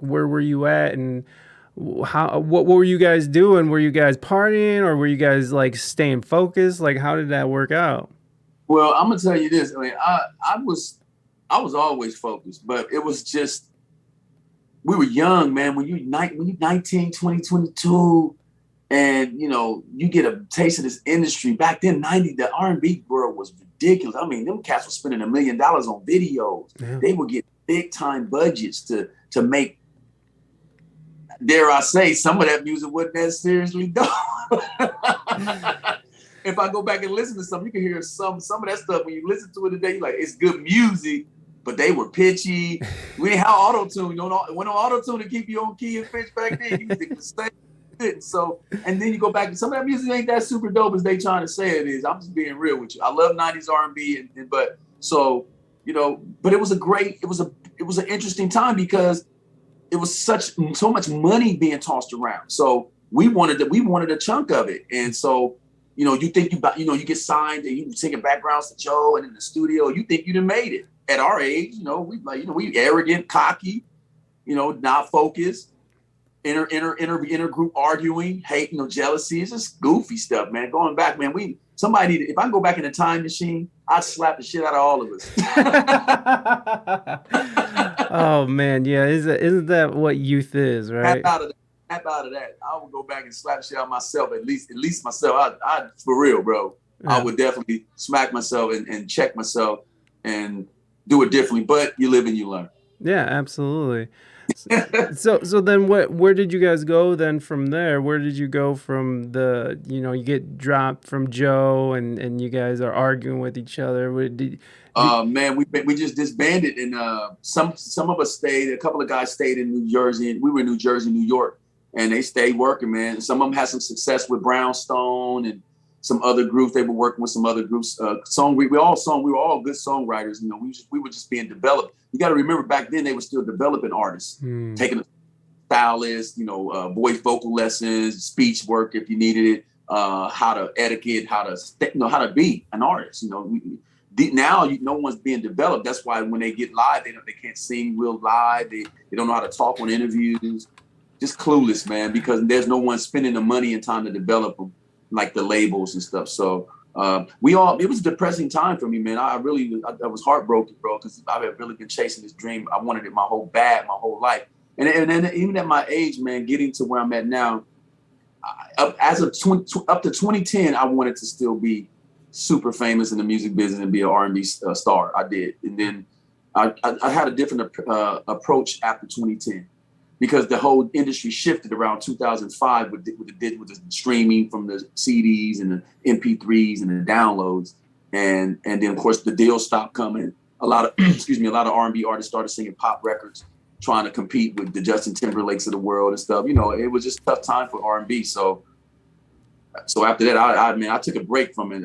Where were you at, and what were you guys doing? Were you guys partying, or were you guys like staying focused? Like, how did that work out? Well, I'm gonna tell you this. I mean, I was always focused, but it was just, we were young, man. When you're 19, 20, 22, and you know, you get a taste of this industry. Back then, the R&B world was ridiculous. I mean, them cats were spending $1 million on videos. Yeah. They would get big time budgets to make, dare I say, some of that music wasn't that seriously done. If I go back and listen to some, you can hear some of that stuff. When you listen to it today, you're like, it's good music, but they were pitchy. We didn't have auto-tune. When auto-tune to keep you on key and pitch back then, you think the same shit. So, and then you go back, and some of that music ain't that super dope as they trying to say it is. I'm just being real with you. I love 90s R&B, but so, you know, but it was an interesting time because it was so much money being tossed around. So we wanted a chunk of it. And so, you know, you get signed and you singing backgrounds to Joe and in the studio, you think you done made it. At our age, you know, we arrogant, cocky, you know, not focused, inner group arguing, hate, you know, jealousy. It's just goofy stuff, man. Going back, man, if I go back in a time machine, I'd slap the shit out of all of us. Oh man, yeah, isn't that what youth is, right? Snap out of that. I would go back and slap the shit out of myself, at least myself. I for real, bro. Yeah. I would definitely smack myself and check myself and do it differently. But you live and you learn. Yeah, absolutely. So then where did you guys go then from there? Where did you go from you get dropped from Joe and you guys are arguing with each other? Man, we just disbanded, and some of us stayed. A couple of guys stayed in New Jersey, and we were in New Jersey, New York, and they stayed working, man. Some of them had some success with Brownstone and some other groups. They were working with some other groups. We were all good songwriters. You know, we were just being developed. You got to remember, back then they were still developing artists, taking a stylist, you know, voice vocal lessons, speech work if you needed it, how to etiquette, how to be an artist. You know, now no one's being developed. That's why when they get live, they can't sing real live. They don't know how to talk on interviews. Just clueless, man, because there's no one spending the money and time to develop them, like the labels and stuff. So it was a depressing time for me, man. I was heartbroken, bro, because I had really been chasing this dream. I wanted it my whole life. And even at my age, man, getting to where I'm at now, up to 2010, I wanted to still be super famous in the music business and be an R&B star. I did. And then I had a different approach after 2010. Because the whole industry shifted around 2005 with the streaming from the CDs and the MP3s and the downloads, and then of course the deals stopped coming. A lot of R&B artists started singing pop records, trying to compete with the Justin Timberlakes of the world and stuff. You know, it was just a tough time for R&B. So after that, I took a break from it.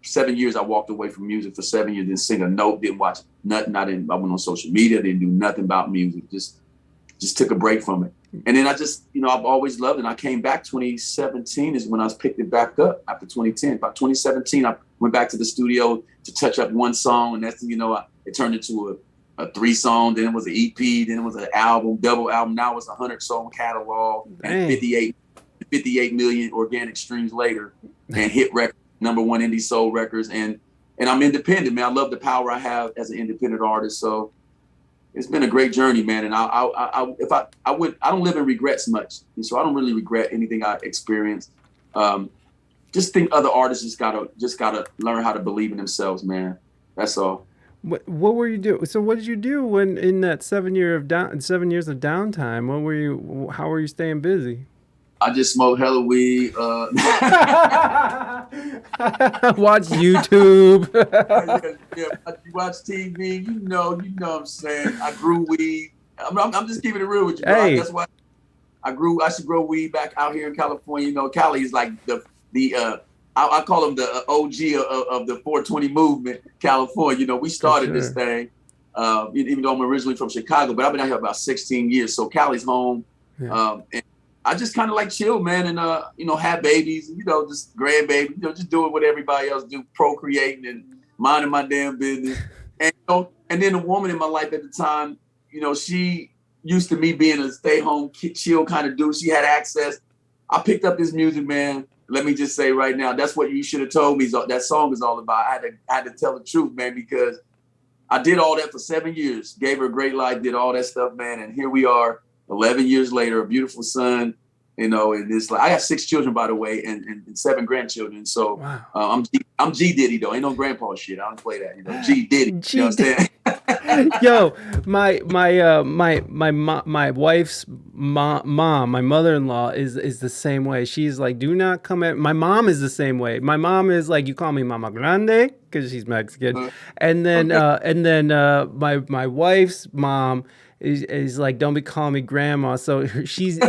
7 years I walked away from music for 7 years. Didn't sing a note, didn't watch nothing. I went on social media, didn't do nothing about music. Just took a break from it. And then I've always loved it. And I came back 2017 is when I picked it back up after 2010. By 2017, I went back to the studio to touch up one song. And that's, it turned into a 3-song. Then it was an EP. Then it was an album, double album. Now it's a 100-song catalog. And 58 million organic streams later. And hit record, #1 indie soul records. And I'm independent, man. I love the power I have as an independent artist. So it's been a great journey, man. And I don't live in regrets much. And so I don't really regret anything I experienced. Just think other artists just gotta learn how to believe in themselves, man. That's all. What were you doing? So what did you do when in that 7 years of downtime? How were you staying busy? I just smoked hella weed. Watch YouTube. yeah, you watch TV. You know what I'm saying. I grew weed. I'm just keeping it real with you, bro. Hey. That's why I should grow weed back out here in California. You know, Cali is like I call them the OG of the 420 movement. California. You know, we started this thing. Even though I'm originally from Chicago, but I've been out here about 16 years. So Cali's home. Yeah. And I just kind of like chill, man, and have babies, just grandbabies, just doing what everybody else do, procreating and minding my damn business. And and then the woman in my life at the time, she used to me being a stay-home, chill kind of dude. She had access. I picked up this music, man. Let me just say right now, that's what you should have told me. That song is all about. I had to tell the truth, man, because I did all that for 7 years. Gave her a great life, did all that stuff, man, and here we are. 11 years later, a beautiful son, and it's like I have 6 children, by the way, and 7 grandchildren. So wow. I'm G Diddy though. Ain't no grandpa shit. I don't play that. G Diddy. You know what I'm saying? Yo, my wife's mom, my mother-in-law is the same way. She's like, do not come at. My mom is the same way. My mom is like, you call me Mama Grande because she's Mexican, and then my wife's mom is like, don't be calling me grandma. So she's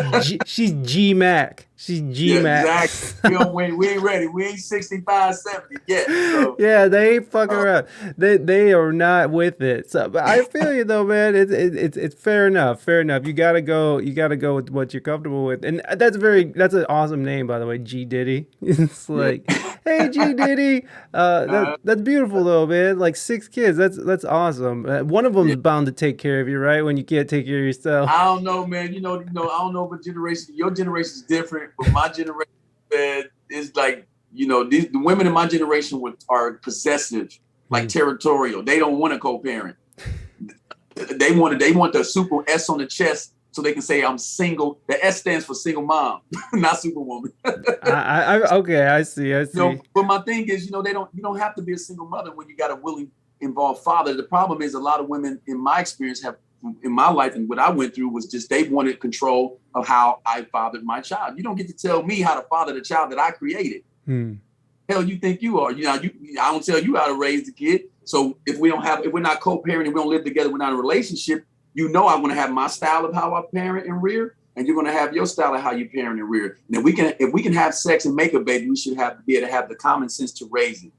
G Mac. She's G Mac. Yeah, exactly. We ain't ready. We ain't 65, 70 yet. So. Yeah, they ain't fucking around. They are not with it. So, but I feel you though, man. It's fair enough. Fair enough. You gotta go with what you're comfortable with, and that's an awesome name, by the way, G Diddy. It's like, hey, G Diddy. That's beautiful though, man. Like 6 kids. That's awesome. One of them is bound to take care of you, right? When you can't take care of yourself. I don't know, man. I don't know what generation. Your generation is different, but my generation is like, the women in my generation are possessive, like territorial. They don't want a co-parent. They want the super S on the chest so they can say I'm single. The S stands for single mom, not superwoman. Okay, I see. But my thing is, you don't have to be a single mother when you got a willing, involved father. The problem is a lot of women, in my experience, in my life and what I went through was just they wanted control of how I fathered my child. You don't get to tell me how to father the child that I created. Hell, you think you are? I don't tell you how to raise the kid. So if we're not co-parenting, we don't live together, we're not in a relationship. I'm going to have my style of how I parent and rear, and you're going to have your style of how you parent and rear. And if we can have sex and make a baby, we should be able to have the common sense to raise it.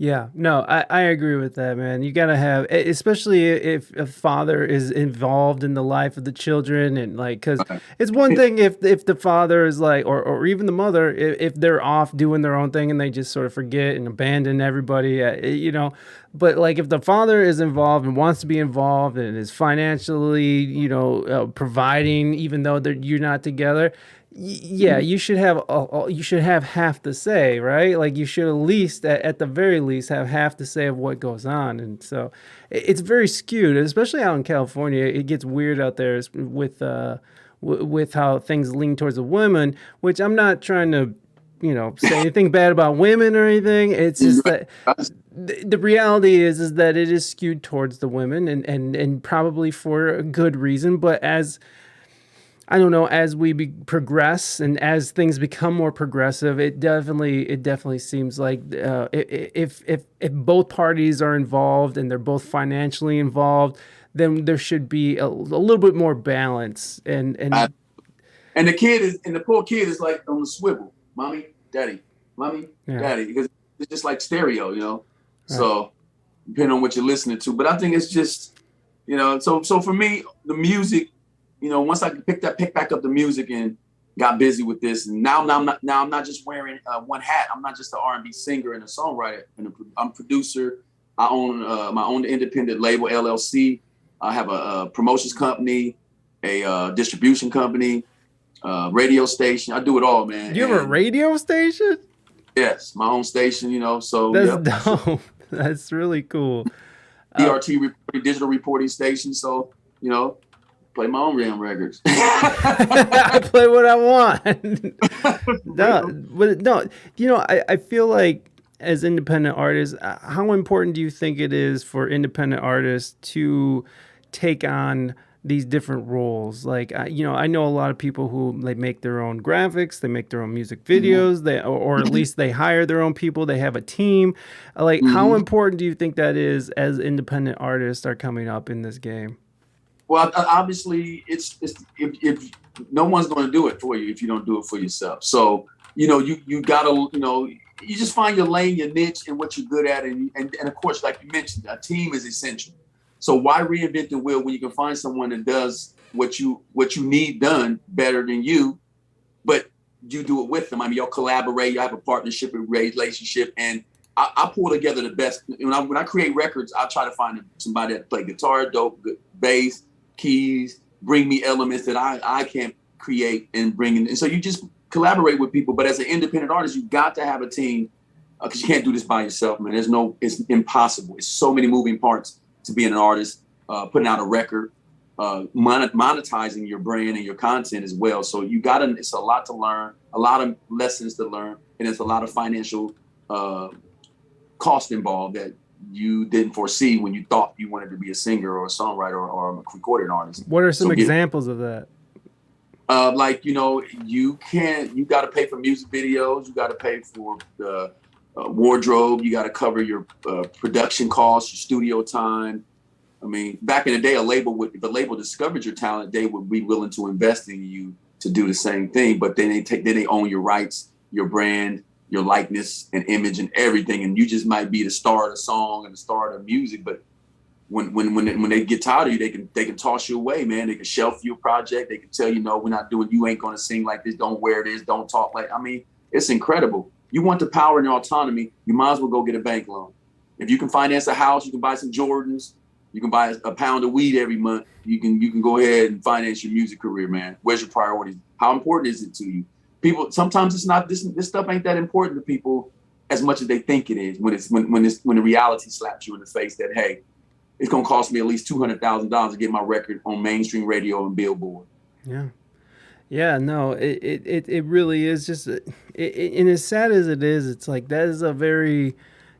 Yeah, no, I agree with that, man. You gotta have, especially if a father is involved in the life of the children, and like, because it's one thing if the father is like, or even the mother, if they're off doing their own thing and they just sort of forget and abandon everybody, you know. But like, if the father is involved and wants to be involved and is financially, you know, providing, even though you're not together, yeah, you should have half the say, right? Like you should at least, at the very least, have half the say of what goes on. And so it's very skewed, especially out in California. It gets weird out there with with how things lean towards the women. Which I'm not trying to, you know, say anything bad about women or anything. It's just that the reality is that it is skewed towards the women, and probably for a good reason. But as I don't know, as we progress and as things become more progressive, it definitely seems like if both parties are involved and they're both financially involved, then there should be a little bit more balance. And the poor kid is like on the swivel, mommy, daddy, daddy, because it's just like stereo, you know. Right. So depending on what you're listening to, but I think it's just, you know, so for me, the music, you know, once I picked back up the music and got busy with this, and now I'm not just wearing one hat. I'm not just an R&B singer and a songwriter, and I'm a producer. I own my own independent label, LLC. I have a promotions company, a distribution company, radio station. I do it all, man. You have a radio station? Yes, my own station, you know. So that's dope. That's really cool. DRT digital reporting station. So, you know, play my own damn records. I play what I want. No, you know, I feel like as independent artists, how important do you think it is for independent artists to take on these different roles? Like, you know, I know a lot of people who like make their own graphics, they make their own music videos, or at least they hire their own people, they have a team. Like, how important do you think that is as independent artists are coming up in this game? Well, obviously, it's if no one's going to do it for you if you don't do it for yourself. So, you know, you gotta, you know, you just find your lane, your niche, and what you're good at, and of course, like you mentioned, a team is essential. So why reinvent the wheel when you can find someone that does what you need done better than you, but you do it with them? I mean, you'll collaborate, you have a partnership, a relationship, and I pull together the best. When I create records, I try to find somebody that play guitar, dope, good bass, keys, bring me elements that I can't create and bring in. And so you just collaborate with people. But as an independent artist, you got to have a team because you can't do this by yourself, man. It's impossible. It's so many moving parts to being an artist, putting out a record, monetizing your brand and your content as well. So it's a lot to learn, a lot of lessons to learn, and it's a lot of financial cost involved that you didn't foresee when you thought you wanted to be a singer or a songwriter or a recording artist. What are some examples of that? Like, you know, you got to pay for music videos. You got to pay for the wardrobe. You got to cover your production costs, your studio time. I mean, back in the day, if a label discovered your talent, they would be willing to invest in you to do the same thing. But then they own your rights, your brand, your likeness and image and everything, and you just might be the star of the song and the star of the music. But when they get tired of you, they can toss you away, man. They can shelf your project. They can tell you, no, we're not doing. You ain't going to sing like this. Don't wear this. Don't talk like. I mean, it's incredible. You want the power and the autonomy. You might as well go get a bank loan. If you can finance a house, you can buy some Jordans. You can buy a pound of weed every month. You can go ahead and finance your music career, man. Where's your priorities? How important is it to you? People, sometimes it's not, this stuff ain't that important to people as much as they think it is when the reality slaps you in the face that, hey, it's going to cost me at least $200,000 to get my record on mainstream radio and Billboard. Yeah. Yeah, no, it really is just, and as sad as it is, it's like, that is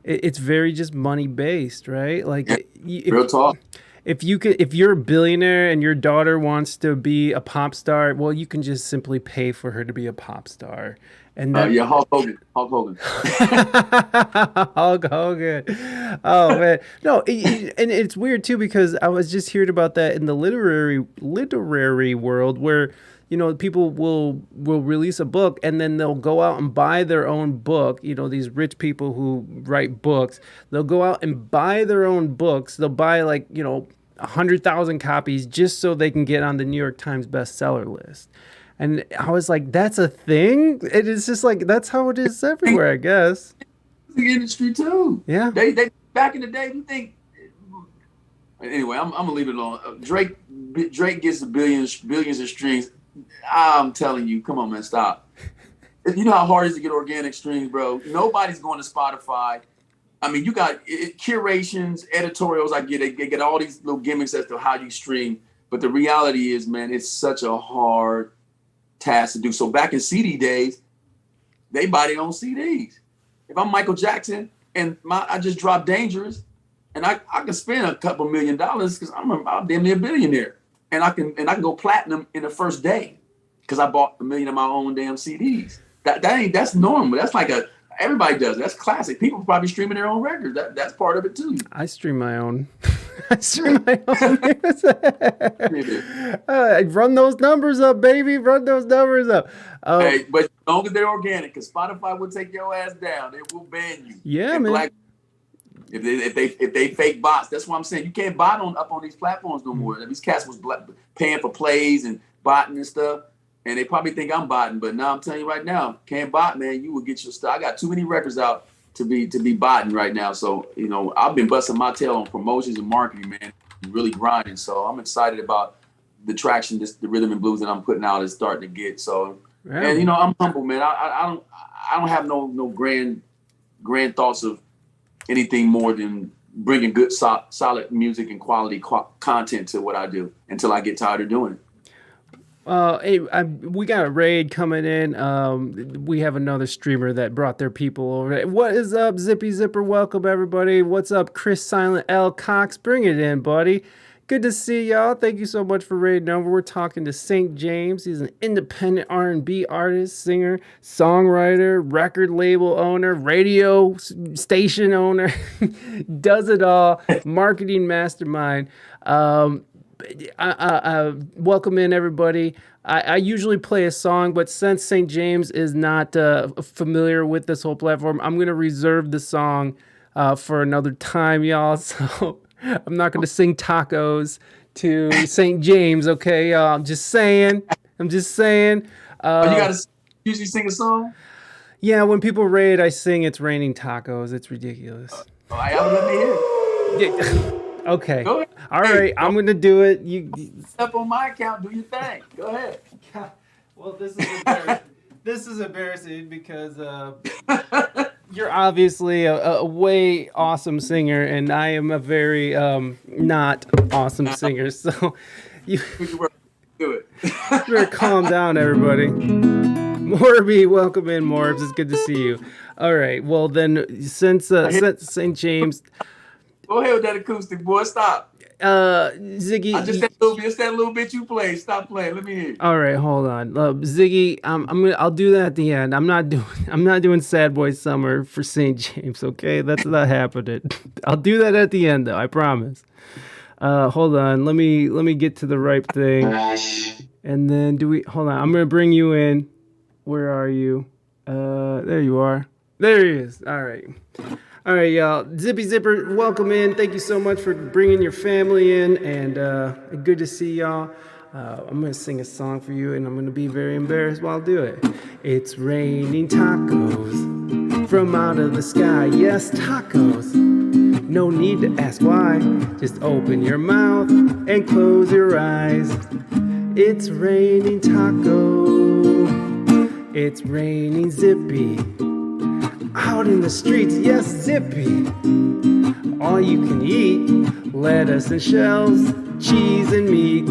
it's very just money based, right? Like, yeah, real talk. If you're a billionaire and your daughter wants to be a pop star, well, you can just simply pay for her to be a pop star. And Hulk Hogan. Hulk Hogan. Oh man, no, and it's weird too because I was just hearing about that in the literary world where, people will release a book and then they'll go out and buy their own book. These rich people who write books, they'll go out and buy their own books. They'll buy 100,000 copies just so they can get on the New York Times bestseller list. And I was like, that's a thing? It is just like, that's how it is everywhere, I guess. The industry too. Yeah. They back in the day, you think. Anyway, I'm gonna leave it alone. Drake gets the billions of streams. I'm telling you, come on, man, stop. You know how hard it is to get organic streams, bro. Nobody's going to Spotify. I mean, you got curations, editorials. I get it. They get all these little gimmicks as to how you stream. But the reality is, man, it's such a hard task to do. So back in CD days, they buy their own CDs. If I'm Michael Jackson and I just dropped Dangerous, and I can spend a couple $1 million because I'm damn near a billionaire, and I can go platinum in the first day because I bought 1 million of my own damn CDs. That's normal. That's like everybody does it. That's classic. People probably streaming their own records. That's part of it too. I stream my own. I stream my own. Run those numbers up, baby. Run those numbers up. Hey, but as long as they're organic, because Spotify will take your ass down. They will ban you. Yeah, man. If they fake bots, that's what I'm saying. You can't bot up on these platforms no more. These cats was paying for plays and botting and stuff, and they probably think I'm botting. But now I'm telling you right now, can't bot, man. You will get your stuff. I got too many records out to be botting right now. So I've been busting my tail on promotions and marketing, man. Really grinding. So I'm excited about the traction, the rhythm and blues that I'm putting out is starting to get. So and I'm humble, man. I don't have no grand thoughts of anything more than bringing good, solid music and quality content to what I do until I get tired of doing it. Hey, we got a raid coming in. We have another streamer that brought their people over. What is up, Zippy Zipper? Welcome, everybody. What's up, Chris Silent L. Cox? Bring it in, buddy. Good to see y'all. Thank you so much for raiding over. We're talking to St. Jaimz. He's an independent R&B artist, singer, songwriter, record label owner, radio station owner. Does it all. Marketing mastermind. Welcome in, everybody. I usually play a song, but since St. Jaimz is not familiar with this whole platform, I'm going to reserve the song for another time, y'all. So I'm not going to sing tacos to St. Jaimz, okay, y'all? I'm just saying. You got to usually sing a song? Yeah, when people raid, I sing It's Raining Tacos. It's ridiculous. I let me hear it. Yeah. Okay. Go ahead. All right, I'm going to do it. You up on my account, do your thing. Go ahead. Well, this is embarrassing because you're obviously a way awesome singer, and I am a very not awesome singer. So you do it. You better calm down, everybody. Morby, welcome in, Morbs. It's good to see you. All right. Well, then, since St. Jaimz. Go ahead with that acoustic, boy. Stop. Ziggy, it's that little bit you play. Stop playing. Let me hear. All right, hold on, Ziggy. I'll do that at the end. I'm not doing Sad Boy Summer for St. Jaimz. Okay, that's not happening. I'll do that at the end, though. I promise. Hold on. Let me get to the right thing. And then hold on. I'm gonna bring you in. Where are you? There you are. There he is. All right. All right, y'all. Zippy Zipper, welcome in. Thank you so much for bringing your family in, and good to see y'all. I'm going to sing a song for you, and I'm going to be very embarrassed while I do it. It's raining tacos from out of the sky. Yes, tacos. No need to ask why. Just open your mouth and close your eyes. It's raining taco. It's raining zippy. Out in the streets, yes, zippy. All you can eat, lettuce and shells, cheese and meat.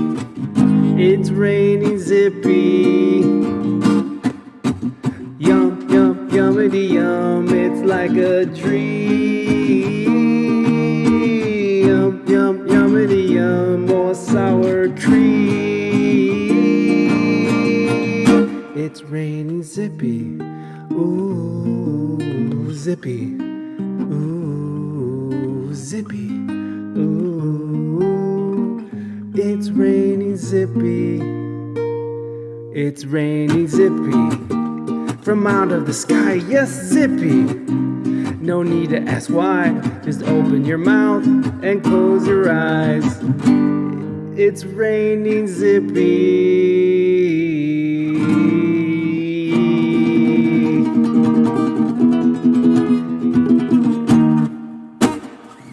It's raining zippy. Yum, yum, yummity yum, it's like a dream. Yum, yum, yummity yum, more sour cream. It's raining zippy. Ooh, zippy. Ooh, zippy. Ooh, it's raining zippy. It's raining zippy from out of the sky. Yes, zippy. No need to ask why. Just open your mouth and close your eyes. It's raining zippy.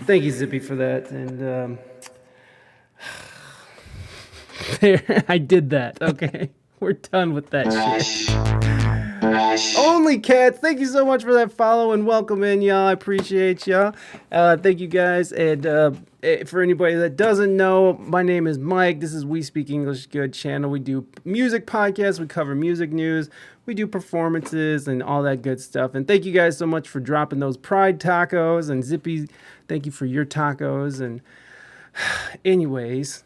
Thank you, Zippy, for that. And there, I did that. Okay, we're done with that shit. Only Cats, thank you so much for that follow and welcome in, y'all. I appreciate y'all. Thank you guys. And for anybody that doesn't know, my name is Mike. This is We Speak English Good channel. We do music podcasts. We cover music news. We do performances and all that good stuff. And thank you guys so much for dropping those Pride tacos. And Zippy, thank you for your tacos. And anyways,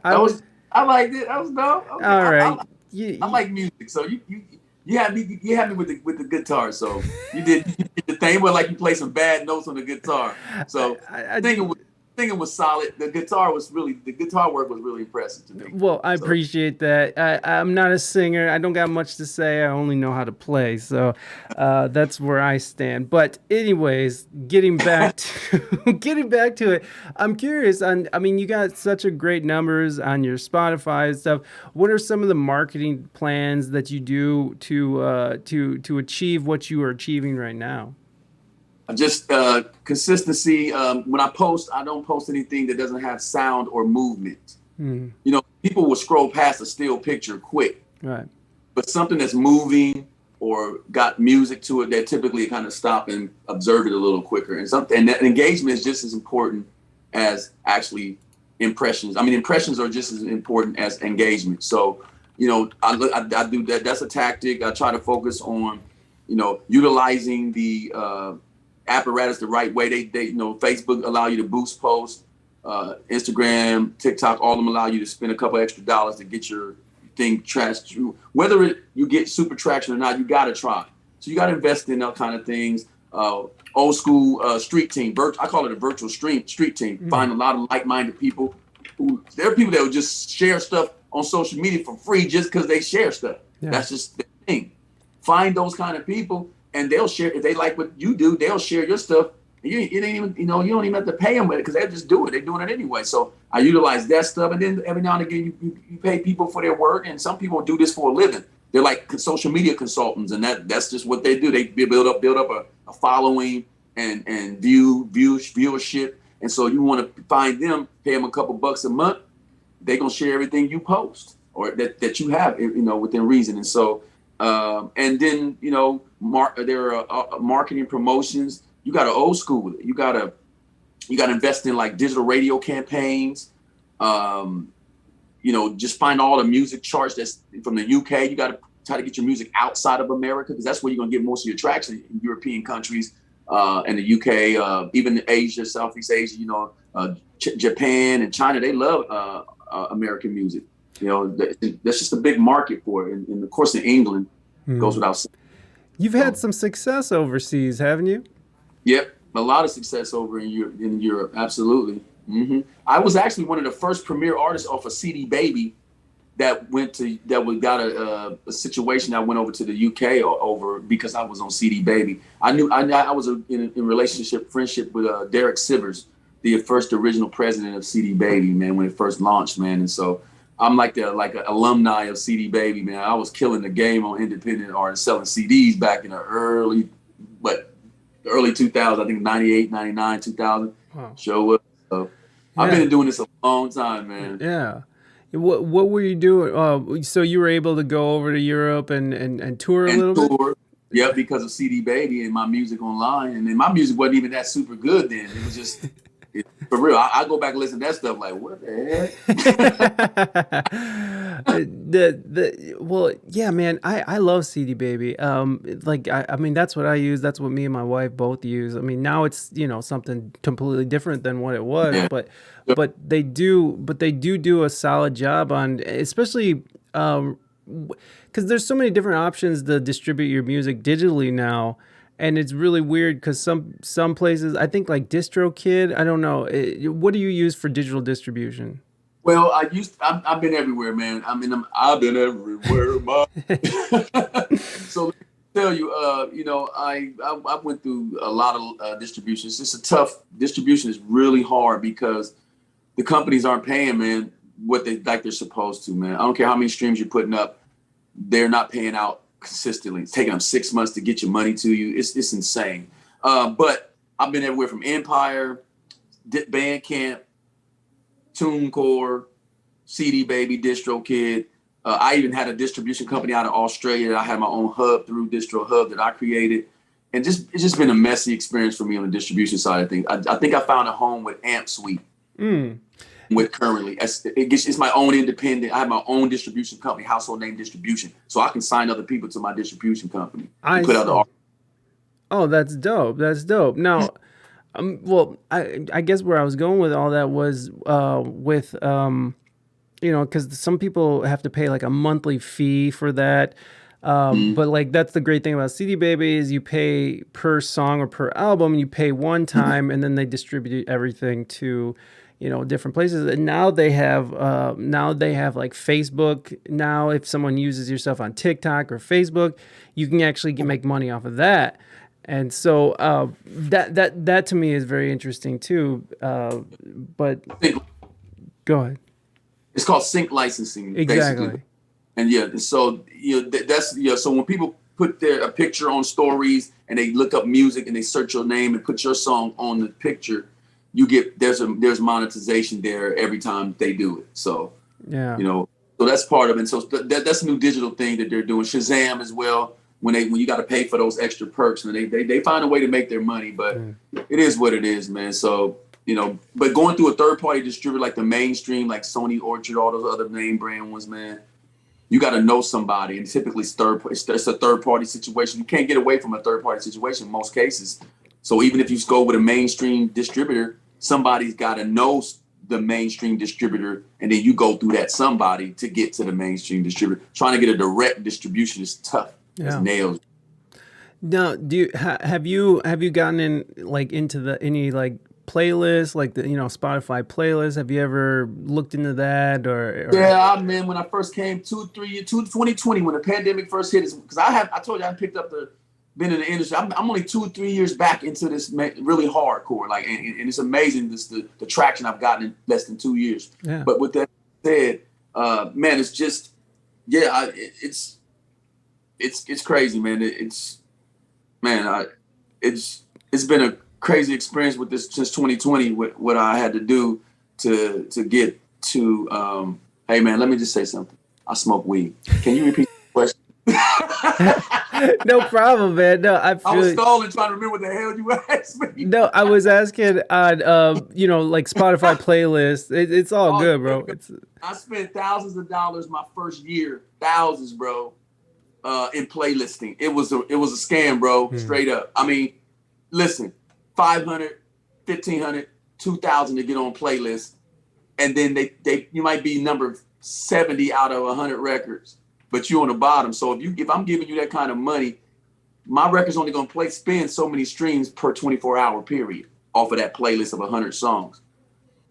I liked it. I was dope. Okay. All right. I like music, so you had me with the guitar. So you did the thing where like you play some bad notes on the guitar. So I think it was solid. The guitar work was really impressive to me. Well, I appreciate that. I'm not a singer. I don't got much to say. I only know how to play. So that's where I stand. But anyways, getting back to it, I'm curious. I mean, you got such a great numbers on your Spotify and stuff. What are some of the marketing plans that you do to achieve what you are achieving right now? Just consistency. When I post, I don't post anything that doesn't have sound or movement. You know, people will scroll past a still picture quick. Right. But something that's moving or got music to it, they typically kind of stop and observe it a little quicker. And that engagement is just as important as actually impressions. I mean, impressions are just as important as engagement. So, you know, I do that. That's a tactic. I try to focus on, you know, utilizing the apparatus the right way. They you know, Facebook allow you to boost posts, Instagram, TikTok, all of them allow you to spend a couple extra dollars to get your thing trashed. Whether you get super traction or not, you got to try. So you got to invest in that kind of things. Old school street team. I call it a virtual street team. Find a lot of like-minded people. There are people that will just share stuff on social media for free just because they share stuff. Yeah. That's just the thing. Find those kind of people. And they'll share, if they like what you do, they'll share your stuff. And you don't even have to pay them with it because they'll just do it. They're doing it anyway. So I utilize that stuff. And then every now and again, you pay people for their work. And some people do this for a living. They're like social media consultants. And that's just what they do. They build up a following and viewership. And so you want to find them, pay them a couple bucks a month. They're going to share everything you post or that you have, you know, within reason. And so, and then, you know, there are marketing promotions. You got to old school with it. You got to invest in like digital radio campaigns. You know, just find all the music charts that's from the UK. You got to try to get your music outside of America because that's where you're going to get most of your traction in European countries and the UK, even Asia, Southeast Asia, you know, Japan and China. They love American music. You know, that's just a big market for it. And of course, in England, goes without saying. You've had some success overseas, haven't you? Yep, a lot of success over in Europe. Absolutely. I was actually one of the first premier artists off of CD Baby that got a situation. I went over to the UK over because I was on CD Baby. I was in friendship with Derek Sivers, the first original president of CD Baby, man, when it first launched, man. And so I'm like an alumni of CD Baby, man. I was killing the game on independent artists, selling CDs back in the early 2000s, I think 98, 99, 2000. Wow. Show up. So yeah. I've been doing this a long time, man. Yeah. What were you doing? So you were able to go over to Europe and tour a little bit? Yeah, because of CD Baby and my music online. And then my music wasn't even that super good then. It was just... For real, I go back and listen to that stuff like, what the heck? Well, yeah, man, I love CD Baby. I mean, that's what I use. That's what me and my wife both use. I mean, now it's, you know, something completely different than what it was, yeah. but they do a solid job on, especially because there's so many different options to distribute your music digitally now. And it's really weird because some places, I think like DistroKid, I don't know. What do you use for digital distribution? Well, I've been everywhere, man. I've been everywhere, man. So let me tell you, I went through a lot of distributions. It's a tough distribution. Is really hard because the companies aren't paying, man, what they're supposed to, man. I don't care how many streams you're putting up, they're not paying out consistently. It's taking them 6 months to get your money to you. It's insane. But I've been everywhere from Empire, Bandcamp, TuneCore, CD Baby, DistroKid. I even had a distribution company out of Australia. I had my own hub through Distro Hub that I created. And it's just been a messy experience for me on the distribution side of things. I think I found a home with Amp Suite. With currently. It's my own independent. I have my own distribution company, household name distribution. So I can sign other people to my distribution company. Put out the art. Oh, that's dope. That's dope. Now, well, I guess where I was going with all that was with, because some people have to pay like a monthly fee for that. But like that's the great thing about CD Baby is you pay per song or per album. You pay one time, and then they distribute everything to, different places. And now they have like Facebook. Now, if someone uses your stuff on TikTok or Facebook, you can actually make money off of that. And so that to me is very interesting too. But go ahead. It's called sync licensing, exactly. Basically. And so so when people put a picture on stories and they look up music and they search your name and put your song on the picture, there's monetization there every time they do it. So so that's part of it. And so that's a new digital thing that they're doing. Shazam as well. When you got to pay for those extra perks, and they find a way to make their money, but it is what it is, man. So but going through a third party distributor like the mainstream, like Sony, Orchard, all those other name brand ones, man, you got to know somebody, and typically it's a third party situation. You can't get away from a third party situation in most cases. So even if you go with a mainstream distributor, somebody's got to know the mainstream distributor, and then you go through that somebody to get to the mainstream distributor. Trying to get a direct distribution is tough. It's nails. Now, have you gotten in like into any like playlists, like the Spotify playlist? Have you ever looked into that or? Yeah, man. When I first came 2020, when the pandemic first hit, because I told you I picked up been in the industry. I'm only 2-3 years back into this really hardcore, like, and it's amazing the traction I've gotten in less than 2 years. Yeah. But with that said, man, it's just it's crazy, man. It's been a crazy experience with this since 2020. With what I had to do to get to. Hey, man, let me just say something. I smoke weed. Can you repeat the question? No problem, man. No, I was stalling trying to remember what the hell you asked me. No, I was asking on like Spotify playlist. It's all good, bro. I spent thousands of dollars my first year, thousands, bro, in playlisting. It was a scam, bro. Straight up. I mean, listen, $500, $1,500, $2,000 to get on playlists, and then you might be number 70 out of 100 records, but you on the bottom. So if I'm giving you that kind of money, my record's only going to spin so many streams per 24-hour period off of that playlist of 100 songs.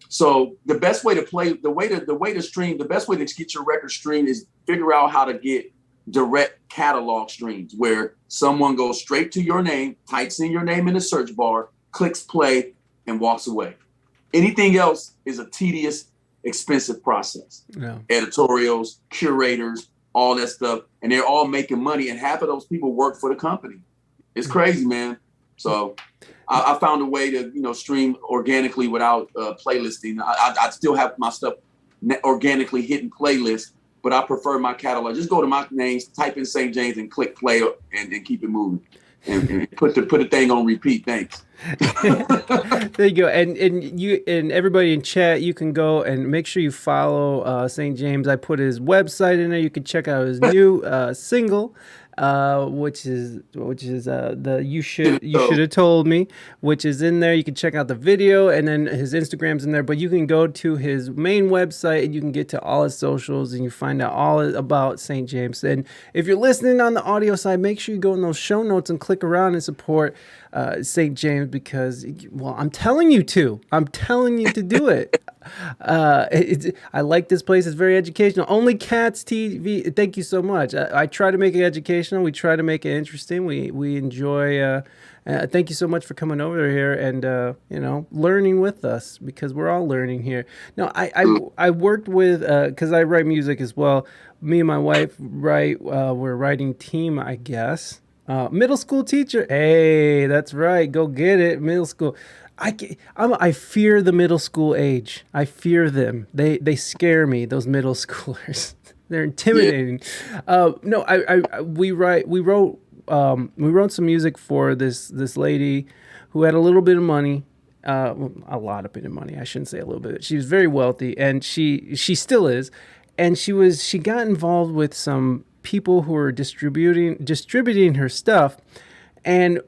So the best way to play, the way to stream, the best way to get your record streamed is figure out how to get direct catalog streams where someone goes straight to your name, types in your name in the search bar, clicks play, and walks away. Anything else is a tedious, expensive process. Yeah. Editorials, curators, all that stuff, and they're all making money, and half of those people work for the company. It's crazy, man. So I found a way to stream organically without playlisting. I still have my stuff organically hitting playlists, but I prefer my catalog. Just go to my names, type in St. Jaimz, and click play, and keep it moving. And put the thing on repeat. Thanks. There you go. And everybody in chat, you can go and make sure you follow St. Jaimz. I put his website in there. You can check out his new single, which is the you should have told me, which is in there. You can check out the video, and then his Instagram's in there. But you can go to his main website and you can get to all his socials and you find out all about St. Jaimz. And if you're listening on the audio side, make sure you go in those show notes and click around and support St. Jaimz, because, well, I'm telling you to do it. I like this place. It's very educational. Only Cats TV. Thank you so much. I try to make it educational. We try to make it interesting. We enjoy. Thank you so much for coming over here and learning with us, because we're all learning here. No, I worked with, because I write music as well. Me and my wife write. We're a writing team, I guess. Middle school teacher. Hey, that's right. Go get it. Middle school. I fear the middle school age. I fear them. They scare me. Those middle schoolers. They're intimidating. Yeah. No, we wrote some music for this lady who had a little bit of money. A lot of bit of money. I shouldn't say a little bit. She was very wealthy, and she still is. And she got involved with some people who were distributing her stuff, and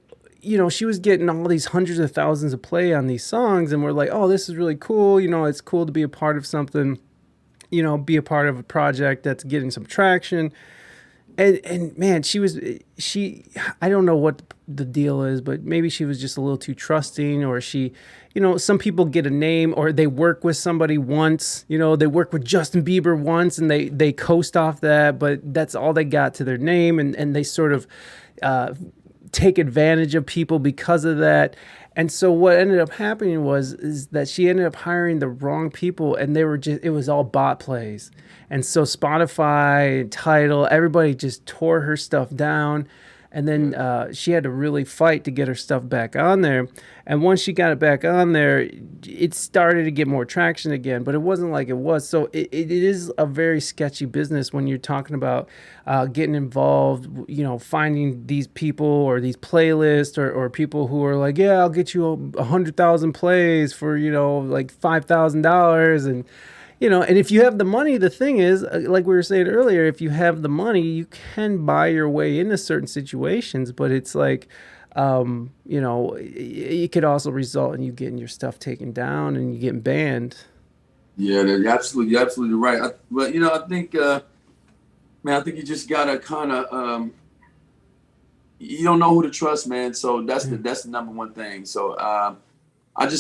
she was getting all these hundreds of thousands of play on these songs, and we're like, oh, this is really cool. It's cool to be a part of something, be a part of a project that's getting some traction. And man, I don't know what the deal is, but maybe she was just a little too trusting, or some people get a name, or they work with somebody once, they work with Justin Bieber once and they coast off that, but that's all they got to their name. And they sort of, take advantage of people because of that. And so what ended up happening is that she ended up hiring the wrong people, and it was all bot plays. And so Spotify, Tidal, everybody just tore her stuff down. And then she had to really fight to get her stuff back on there. And once she got it back on there, it started to get more traction again, but it wasn't like it was. So it is a very sketchy business when you're talking about getting involved, finding these people or these playlists or people who are like, yeah, I'll get you 100,000 plays for, like $5,000. And and if you have the money, the thing is, like we were saying earlier, if you have the money, you can buy your way into certain situations, but it's like, it could also result in you getting your stuff taken down and you getting banned. Yeah, you're absolutely right. But I think, I think you just gotta kind of, you don't know who to trust, man. So that's the number one thing. So, I'd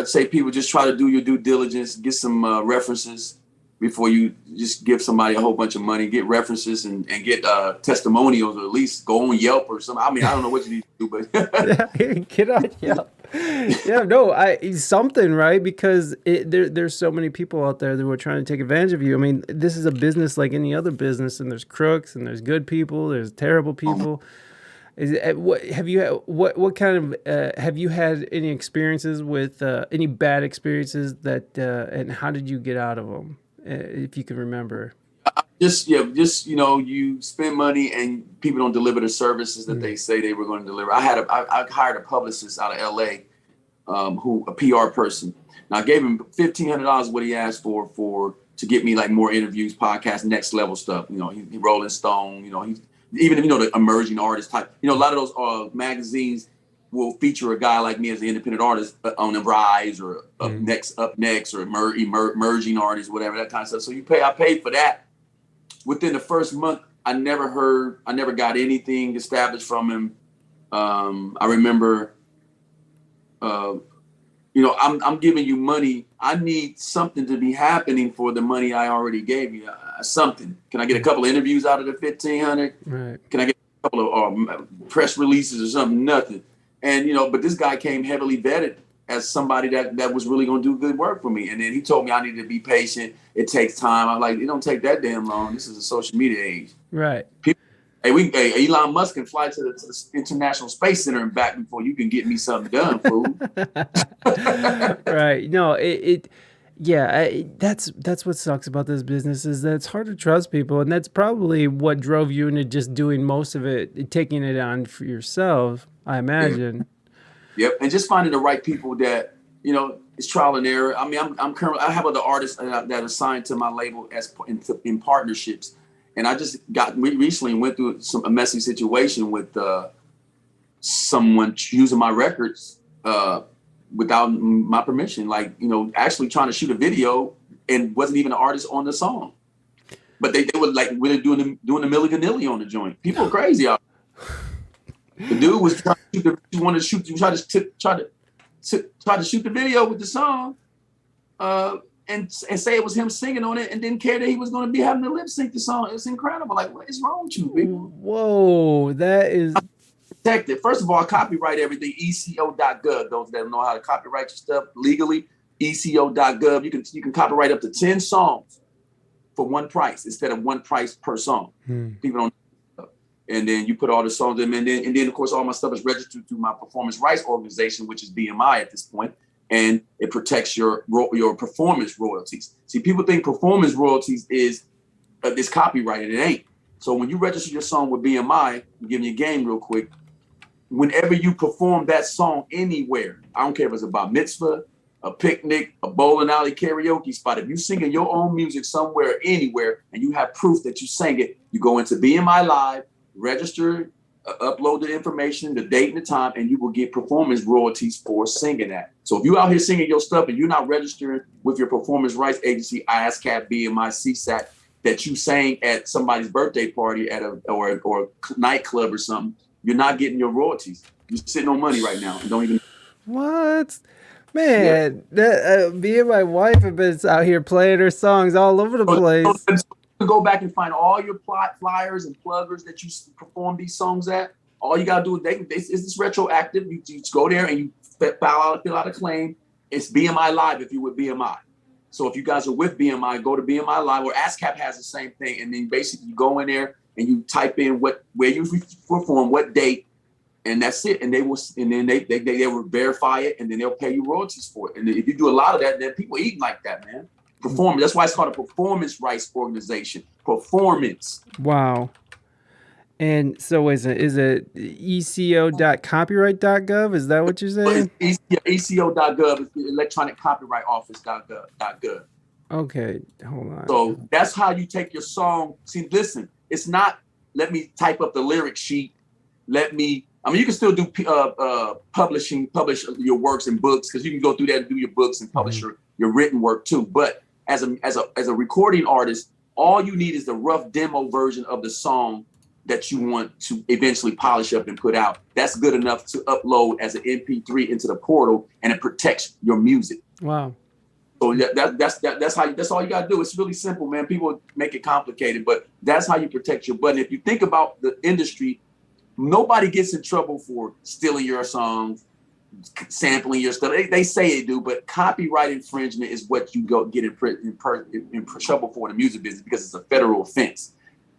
say people just try to do your due diligence, get some references before you just give somebody a whole bunch of money. Get references and get testimonials, or at least go on Yelp or something. I mean, I don't know what you need to do, but get on Yelp. Yeah, no, something, right? Because there's so many people out there that are trying to take advantage of you. I mean, this is a business like any other business, and there's crooks and there's good people, there's terrible people. Have you had any experiences with any bad experiences that and how did you get out of them, if you can remember? You spend money and people don't deliver the services that they say they were going to deliver. I hired a publicist out of LA, a PR person. Now I gave him $1,500 what he asked for to get me like more interviews, podcasts, next level stuff. He Rolling Stone. He's even the emerging artist type. A lot of those magazines will feature a guy like me as an independent artist on the rise, or up next, or emerging artist, whatever, that kind of stuff. So I paid for that. Within the first month, I never got anything established from him. I remember, I'm giving you money. I need something to be happening for the money I already gave you. Something. Can I get a couple of interviews out of the $1,500? Right. Can I get a couple of press releases or something? Nothing. And but this guy came heavily vetted as somebody that was really going to do good work for me. And then he told me I needed to be patient. It takes time. I'm like, it don't take that damn long. This is a social media age. Right. Elon Musk can fly to the International Space Center and back before you can get me something done, fool. Right. No, that's what sucks about this business, is that it's hard to trust people. And that's probably what drove you into just doing most of it, taking it on for yourself, I imagine. Yep. And just finding the right people that, it's trial and error. I mean, I have other artists that are signed to my label in partnerships. And I just recently went through a messy situation with someone using my records without my permission. Like, actually trying to shoot a video and wasn't even an artist on the song. But they were like really doing the Milli Vanilli on the joint. People are crazy out there. The dude was trying to shoot the video with the song. and say it was him singing on it, and didn't care that he was going to be having to lip sync the song. It's incredible. Like, what is wrong with you, people? Whoa, that is protected. First of all, copyright everything. ECO.gov. Those that know how to copyright your stuff legally, ECO.gov. You can copyright up to 10 songs for one price instead of one price per song. People don't. And then you put all the songs in, and then of course all my stuff is registered through my performance rights organization, which is BMI at this point, and it protects your performance royalties. See, people think performance royalties is copyrighted. It ain't. So when you register your song with BMI, I'm giving you a game real quick. Whenever you perform that song anywhere, I don't care if it's a bar mitzvah, a picnic, a bowling alley karaoke spot, if you singing your own music somewhere, anywhere, and you have proof that you sang it, you go into BMI Live, register, upload the information, the date and the time, and you will get performance royalties for singing that. So if you out here singing your stuff and you're not registering with your performance rights agency, ISCAP, BMI, CSAC, that you sang at somebody's birthday party at or nightclub or something, you're not getting your royalties. You're sitting on money right now and don't even. What? Man, that me and my wife have been out here playing her songs all over the place. So go back and find all your flyers and pluggers that you perform these songs at. All you gotta do is this retroactive. You just go there and you fill out a claim. It's BMI Live if you're with BMI. So if you guys are with BMI, go to BMI Live, or ASCAP has the same thing. And then basically you go in there and you type in where you perform, what date, and that's it. And they will verify it, and then they'll pay you royalties for it. And if you do a lot of that, then people eat like that, man. Performance. That's why it's called a performance rights organization. Performance. Wow. And so is it eco.copyright.gov? Is that what you're saying? ECO.gov, electronic copyright office.gov. Okay, hold on. So that's how you take your song. See, listen, it's not let me type up the lyric sheet. You can still do publish your works and books, because you can go through that and do your books and publish your written work too. But as a recording artist, all you need is the rough demo version of the song that you want to eventually polish up and put out. That's good enough to upload as an MP3 into the portal, and it protects your music. Wow. So that's all you gotta do. It's really simple, man. People make it complicated, but that's how you protect your button. If you think about the industry, nobody gets in trouble for stealing your songs, sampling your stuff. They say they do, but copyright infringement is what you get in trouble for in the music business, because it's a federal offense.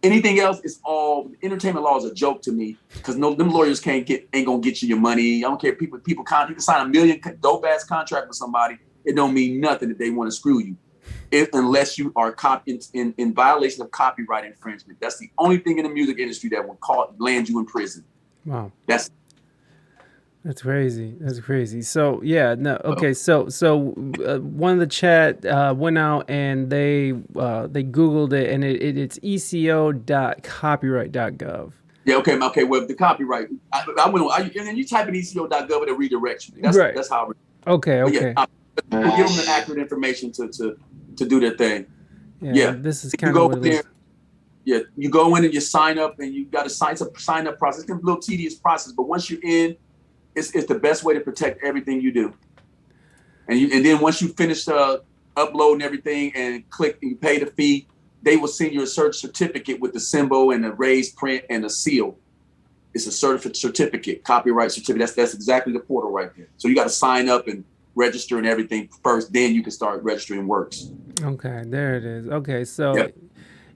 Anything else is all entertainment law is a joke to me, because them lawyers ain't gonna get you your money. I don't care. People you can sign a million dope ass contract with somebody. It don't mean nothing if they want to screw you, unless you are in violation of copyright infringement. That's the only thing in the music industry that will land you in prison. Wow. That's crazy. That's crazy. So yeah, no, okay. So one of the chat went out and they Googled it, and it's eco.copyright.gov. Yeah. Okay. Well, the copyright, and you type in eco.gov, it'll redirect you. That's how. Okay. Yeah, give them the accurate information to do their thing. Yeah. This is kind of what it is. Yeah, you go in and you sign up, and you got a sign up process. It's a little tedious process, but once you're in, it's the best way to protect everything you do. And then once you finish uploading everything and click and you pay the fee, they will send you a certificate with the symbol and a raised print and a seal. It's a certificate, copyright certificate. That's exactly the portal right there. So you got to sign up and register and everything first, then you can start registering works. Okay, there it is. Okay, so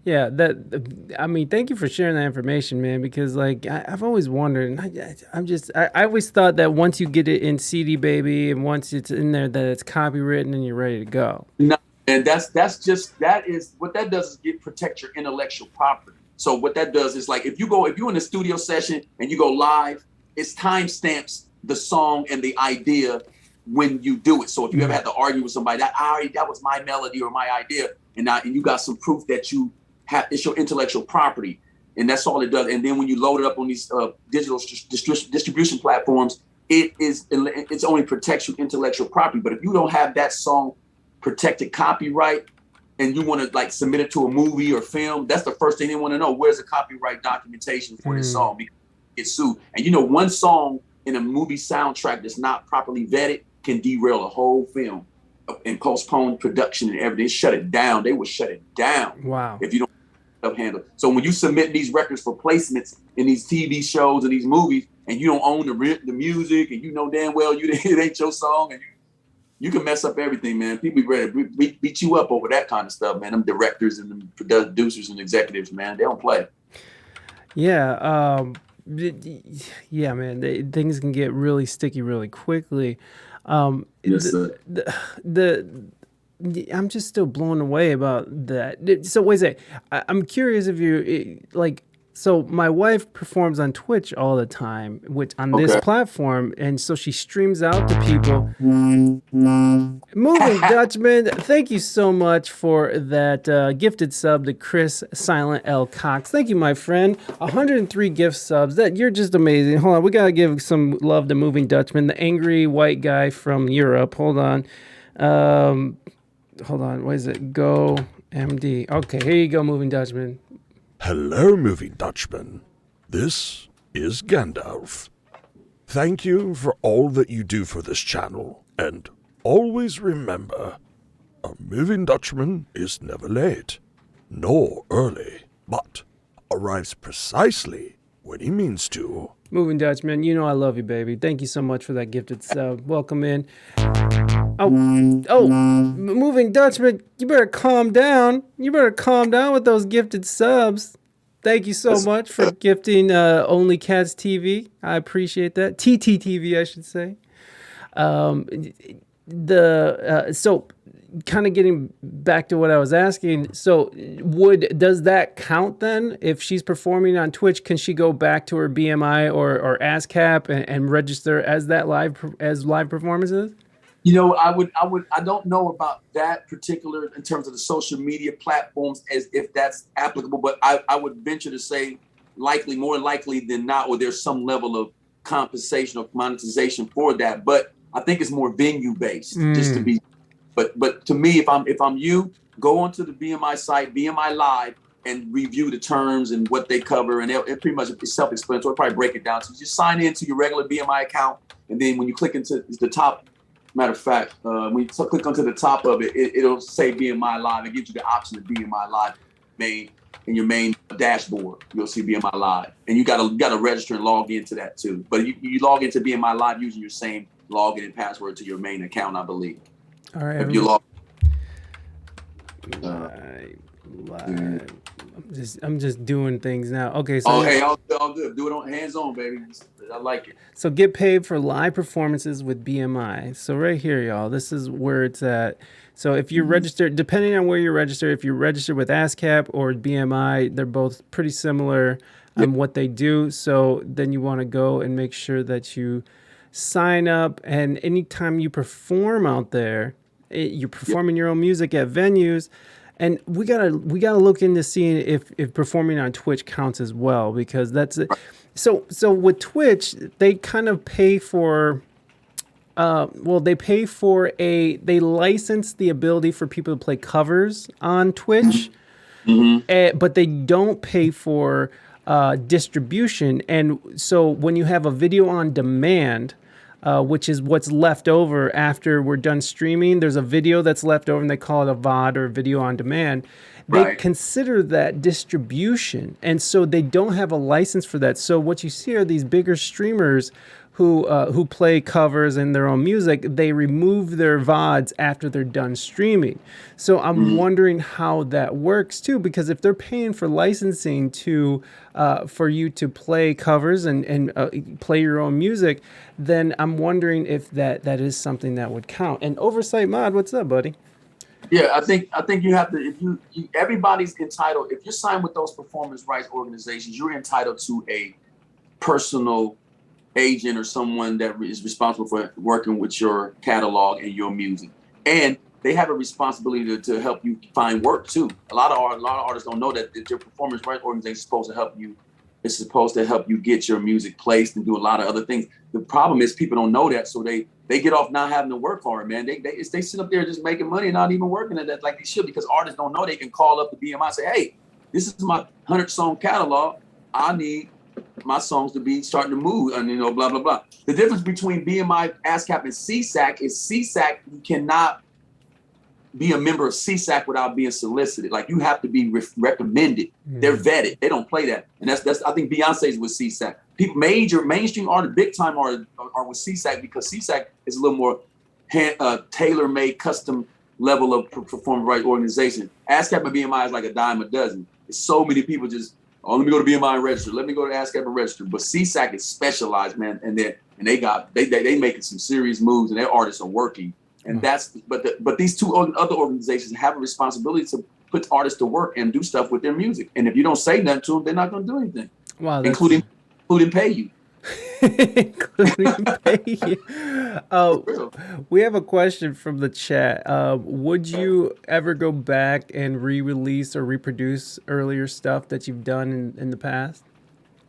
yeah, thank you for sharing that information, man, because like I've always wondered, and I always thought that once you get it in CD Baby and once it's in there, that it's copywritten and you're ready to go. No, and that is what that does is protect your intellectual property. So what that does is, like, if you're in a studio session and you go live, it's timestamps the song and the idea when you do it. So if you ever had to argue with somebody, that was my melody or my idea, and you got some proof that it's your intellectual property, and that's all it does. And then when you load it up on these digital distribution platforms, it's only protects your intellectual property. But if you don't have that song protected copyright, and you want to like submit it to a movie or film, that's the first thing they want to know. Where's the copyright documentation for this song? Because you get sued. And one song in a movie soundtrack that's not properly vetted can derail a whole film and postpone production and everything. Shut it down. They would shut it down. Wow. If you don't handle. So when you submit these records for placements in these TV shows and these movies, and you don't own the music, and you know damn well it ain't your song, and you can mess up everything, man. People be ready to beat you up over that kind of stuff, man. Them directors and them producers and executives, man, they don't play. Yeah, yeah, man. Things can get really sticky really quickly. Yes, sir. I'm just still blown away about that. So wait a second. I'm curious if you like. So my wife performs on Twitch all the time, which on this platform, and so she streams out to people. Moving Dutchman, thank you so much for that gifted sub to Chris Silent L Cox. Thank you, my friend. 103 gift subs. You're just amazing. Hold on, we gotta give some love to Moving Dutchman, the angry white guy from Europe. Hold on. What is it? Go MD. Okay, here you go, Moving Dutchman. Hello, Moving Dutchman. This is Gandalf. Thank you for all that you do for this channel, and always remember, a Moving Dutchman is never late, nor early, but arrives precisely when he means to. Moving Dutchman, you know I love you, baby. Thank you so much for that gifted sub. Welcome in. Moving Dutchman, you better calm down. You better calm down with those gifted subs. Thank you so much for gifting Only Cats TV. I appreciate that. TTTV, I should say. So kind of getting back to what I was asking. So does that count then? If she's performing on Twitch, can she go back to her BMI or ASCAP and register as live performances? You know, I don't know about that particular in terms of the social media platforms as if that's applicable, but I would venture to say more likely than not, or there's some level of compensation or monetization for that. But I think it's more venue based, just to be. But to me, if I'm you, go onto the BMI site, BMI Live, and review the terms and what they cover, and it pretty much is self-explanatory. Probably break it down. So just sign into your regular BMI account, and then when you click into the top. Matter of fact, when you click onto the top of it, it'll say BMI Live. It gives you the option of BMI Live in your main dashboard. You'll see BMI Live, and you gotta register and log into that too. But you log into BMI Live using your same login and password to your main account, I believe. All right. If you log. Live. I'm just doing things now. Okay, so all good. Do it on hands on, baby. I like it. So get paid for live performances with BMI. So right here, y'all, this is where it's at. So if you're registered, depending on where you're registered, if you're registered with ASCAP or BMI, they're both pretty similar on what they do. So then you want to go and make sure that you sign up. And anytime you perform out there, you're performing your own music at venues. And we gotta look into seeing if performing on Twitch counts as well, because that's it. So with Twitch, they kind of pay for. They license the ability for people to play covers on Twitch, but they don't pay for distribution. And so when you have a video on demand, which is what's left over after we're done streaming, there's a video that's left over, and they call it a VOD or video on demand. They consider that distribution, and so they don't have a license for that. So what you see are these bigger streamers who play covers and their own music. They remove their VODs after they're done streaming. So I'm wondering how that works too, because if they're paying for licensing for you to play covers and play your own music, then I'm wondering if that is something that would count. And Oversight Mod, what's up, buddy? Yeah, I think you have to. If you everybody's entitled. If you're signed with those performance rights organizations, you're entitled to a personal agent or someone that is responsible for working with your catalog and your music, and they have a responsibility to help you find work too. A lot of artists don't know that your performance rights organization is supposed to help you. It's supposed to help you get your music placed and do a lot of other things. The problem is people don't know that, so they get off not having to work hard, man. They sit up there just making money and not even working at that like they should, because artists don't know they can call up the BMI and say, hey, this is my 100-song catalog. I need my songs to be starting to move, and blah blah blah. The difference between BMI, ASCAP, and CSAC is CSAC you cannot be a member of CSAC without being solicited. Like you have to be recommended. They're vetted. They don't play that. And that's I think Beyonce's with CSAC. People, mainstream artists, big time artists are with CSAC because CSAC is a little more tailor-made, custom level of performing right organization. ASCAP and BMI is like a dime a dozen. It's so many people just, oh, let me go to BMI and register. Let me go to ASCAP and register. But CSAC is specialized, man, and they making some serious moves, and their artists are working. And but these two other organizations have a responsibility to put artists to work and do stuff with their music. And if you don't say nothing to them, they're not going to do anything. Wow, including pay you. Including pay you. We have a question from the chat. Would you ever go back and re-release or reproduce earlier stuff that you've done in the past?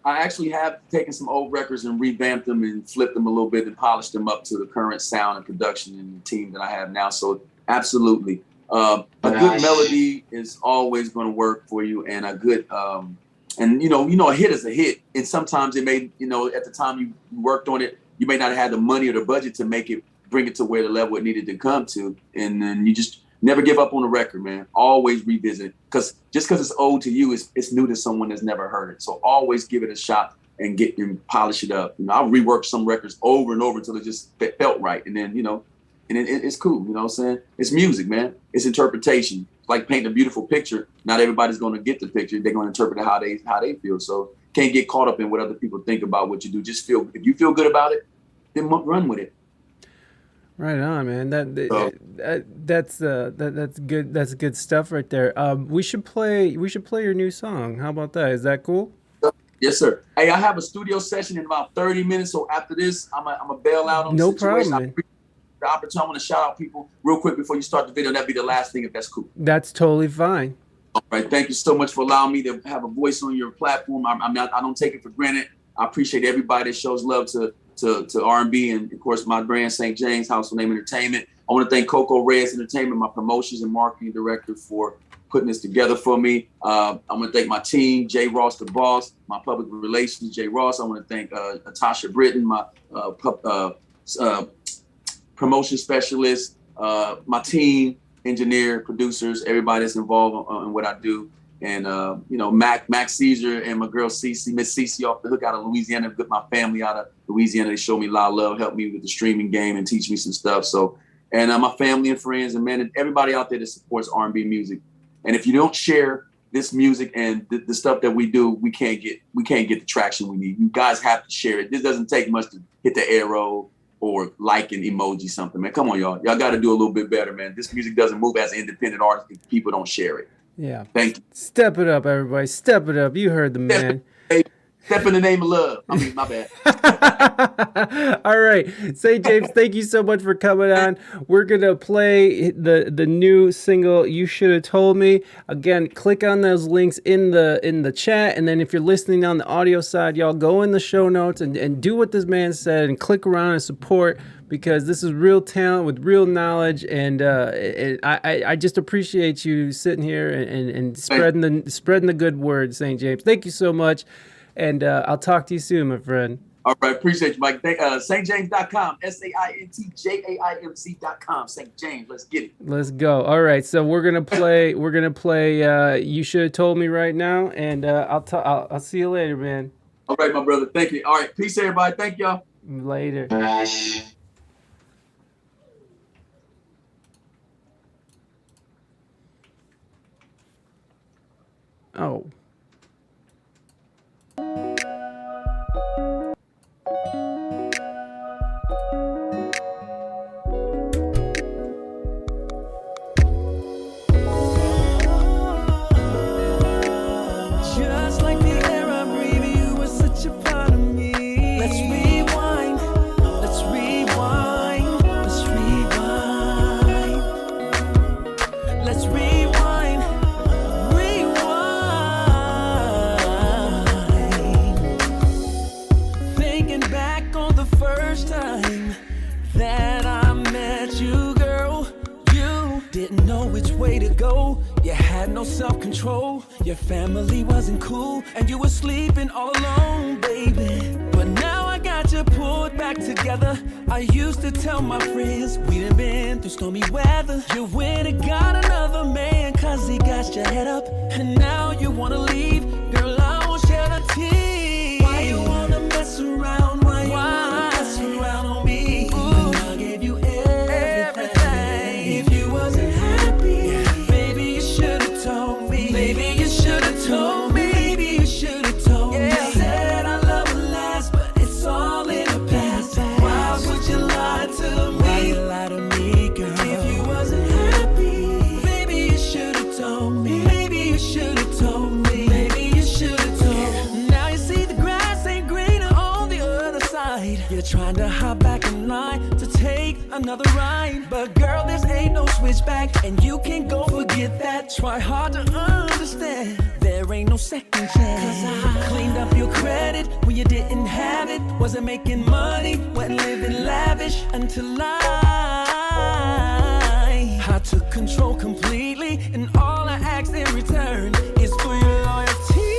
I actually have taken some old records and revamped them and flipped them a little bit and polished them up to the current sound and production and the team that I have now. So absolutely. A good melody is always going to work for you, and a good, and a hit is a hit. And sometimes it may, at the time you worked on it, you may not have had the money or the budget to bring it to where the level it needed to come to. And then you just never give up on the record, man. Always revisit it. Because just because it's old to you, it's new to someone that's never heard it. So always give it a shot and polish it up. I've reworked some records over and over until it just felt right. And then, it's cool. You know what I'm saying? It's music, man. It's interpretation. It's like painting a beautiful picture. Not everybody's going to get the picture. They're going to interpret it how they feel. So can't get caught up in what other people think about what you do. Just if you feel good about it, then run with it. Right on, man. That's good. That's good stuff right there. We should play your new song. How about that? Is that cool? Yes, sir. Hey, I have a studio session in about 30 minutes. So after this, I'm a bail out on the situation. No problem, man. The opportunity. I want to shout out people real quick before you start the video. That'd be the last thing if that's cool. That's totally fine. All right. Thank you so much for allowing me to have a voice on your platform. I don't take it for granted. I appreciate everybody that shows love to R&B and of course my brand St. Jaimz Household Name Entertainment. I want to thank Coco Reyes Entertainment, my promotions and marketing director, for putting this together for me. I want to thank my team, Jay Ross, the boss, my public relations, Jay Ross. I want to thank Natasha Britton, my promotion specialist, my team, engineer, producers, everybody that's involved in what I do. And, Max Caesar and my girl Cece, Miss Cece off the hook out of Louisiana, got my family out of Louisiana. They showed me a lot of love, helped me with the streaming game and teach me some stuff. So, and my family and friends and man, everybody out there that supports R&B music. And if you don't share this music and the stuff that we do, we can't get the traction we need. You guys have to share it. This doesn't take much to hit the arrow or like an emoji something, man. Come on, y'all. Y'all got to do a little bit better, man. This music doesn't move as an independent artist if people don't share it. Yeah. Thank you. Step it up, everybody. Step it up. You heard the man. Step in the name of love. I mean, my bad. All right. St. Jaimz, thank you so much for coming on. We're going to play the new single, You Should Have Told Me. Again, click on those links in the chat. And then if you're listening on the audio side, y'all go in the show notes and do what this man said and click around and support, because this is real talent with real knowledge. And I just appreciate you sitting here and spreading the good word, St. Jaimz. Thank you so much. And I'll talk to you soon, my friend. All right. Appreciate you, Mike. StJaimz.com. SaintJaimz.com. St. Jaimz. Let's get it. Let's go. All right. So we're gonna play. You Should Have Told Me right now, and I'll see you later, man. All right, my brother. Thank you. All right. Peace, everybody. Thank y'all. Later. Oh. Just like the air I breathe, you were such a part of me. Let's rewind, let's rewind, let's rewind. Let's rewind, rewind. Thinking back on the first time that I met you, girl, you didn't know which way to go. You had no self-control, your family wasn't cool, and you were sleeping all alone, baby. But now I got you pulled back together. I used to tell my friends we done been through stormy weather. You went and got messed your head up, and now you wanna leave. Girl, I won't shed a tear. Why you wanna mess around? Why you wanna mess around on me? When I gave you everything. If you wasn't happy, maybe you should've told me. Maybe you should've told me. Maybe you should've told me. Said I love will last, but it's all in the past. Why would you lie to me? Why you lie to me, girl? If you wasn't happy, maybe you should've told me. Maybe you should've told me. Maybe you should've told me. Now you see the grass ain't greener on the other side. You're trying to hop back in line to take another ride, but girl, this ain't no switchback, and you can go forget that. Try hard to understand, there ain't no second chance. I cleaned up your credit when you didn't have it. Wasn't making money, wasn't living lavish until I took control completely, and all I asked in return is for your loyalty.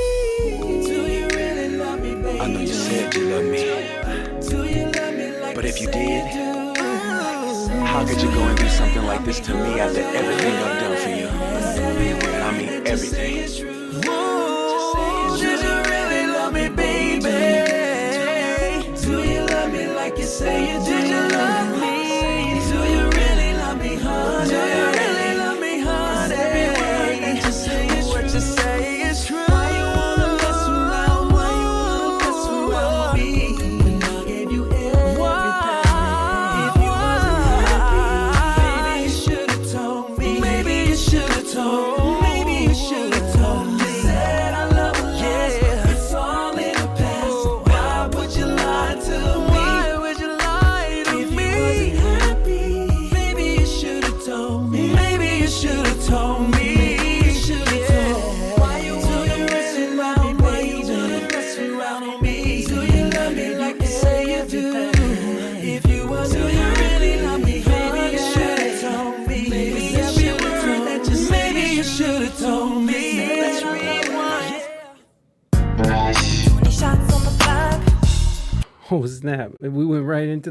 Do you really love me, baby? I know you said you love me, Do you love me like but if you say did, do? how could you go and do something like this to me after everything I've done for you? And I mean everything. Ooh, did you really love me, baby? Do you love me like you say you do? Did you love me? Do you really love me, honey? Do you really love me, honey? Every word that you say is what you say is true. Why you wanna mess around? Why you wanna mess around me? When I gave you everything. If you wasn't happy, maybe you should've told me. Maybe you should've told me. Maybe you should've told me. Said I love will last, but it's all in the past. Why would you lie to me? Why would you lie to me? If you wasn't happy, maybe you should've told me. Maybe you should've told me. You should've told me. Why you wanna mess around? Why you wanna mess around on me? Do you love me like you say you do? If you wasn't really love me, maybe you should've told me. Maybe every word that you say, maybe you should've told me. Let's rewind. 20 shots on the clock. Oh snap! We went right into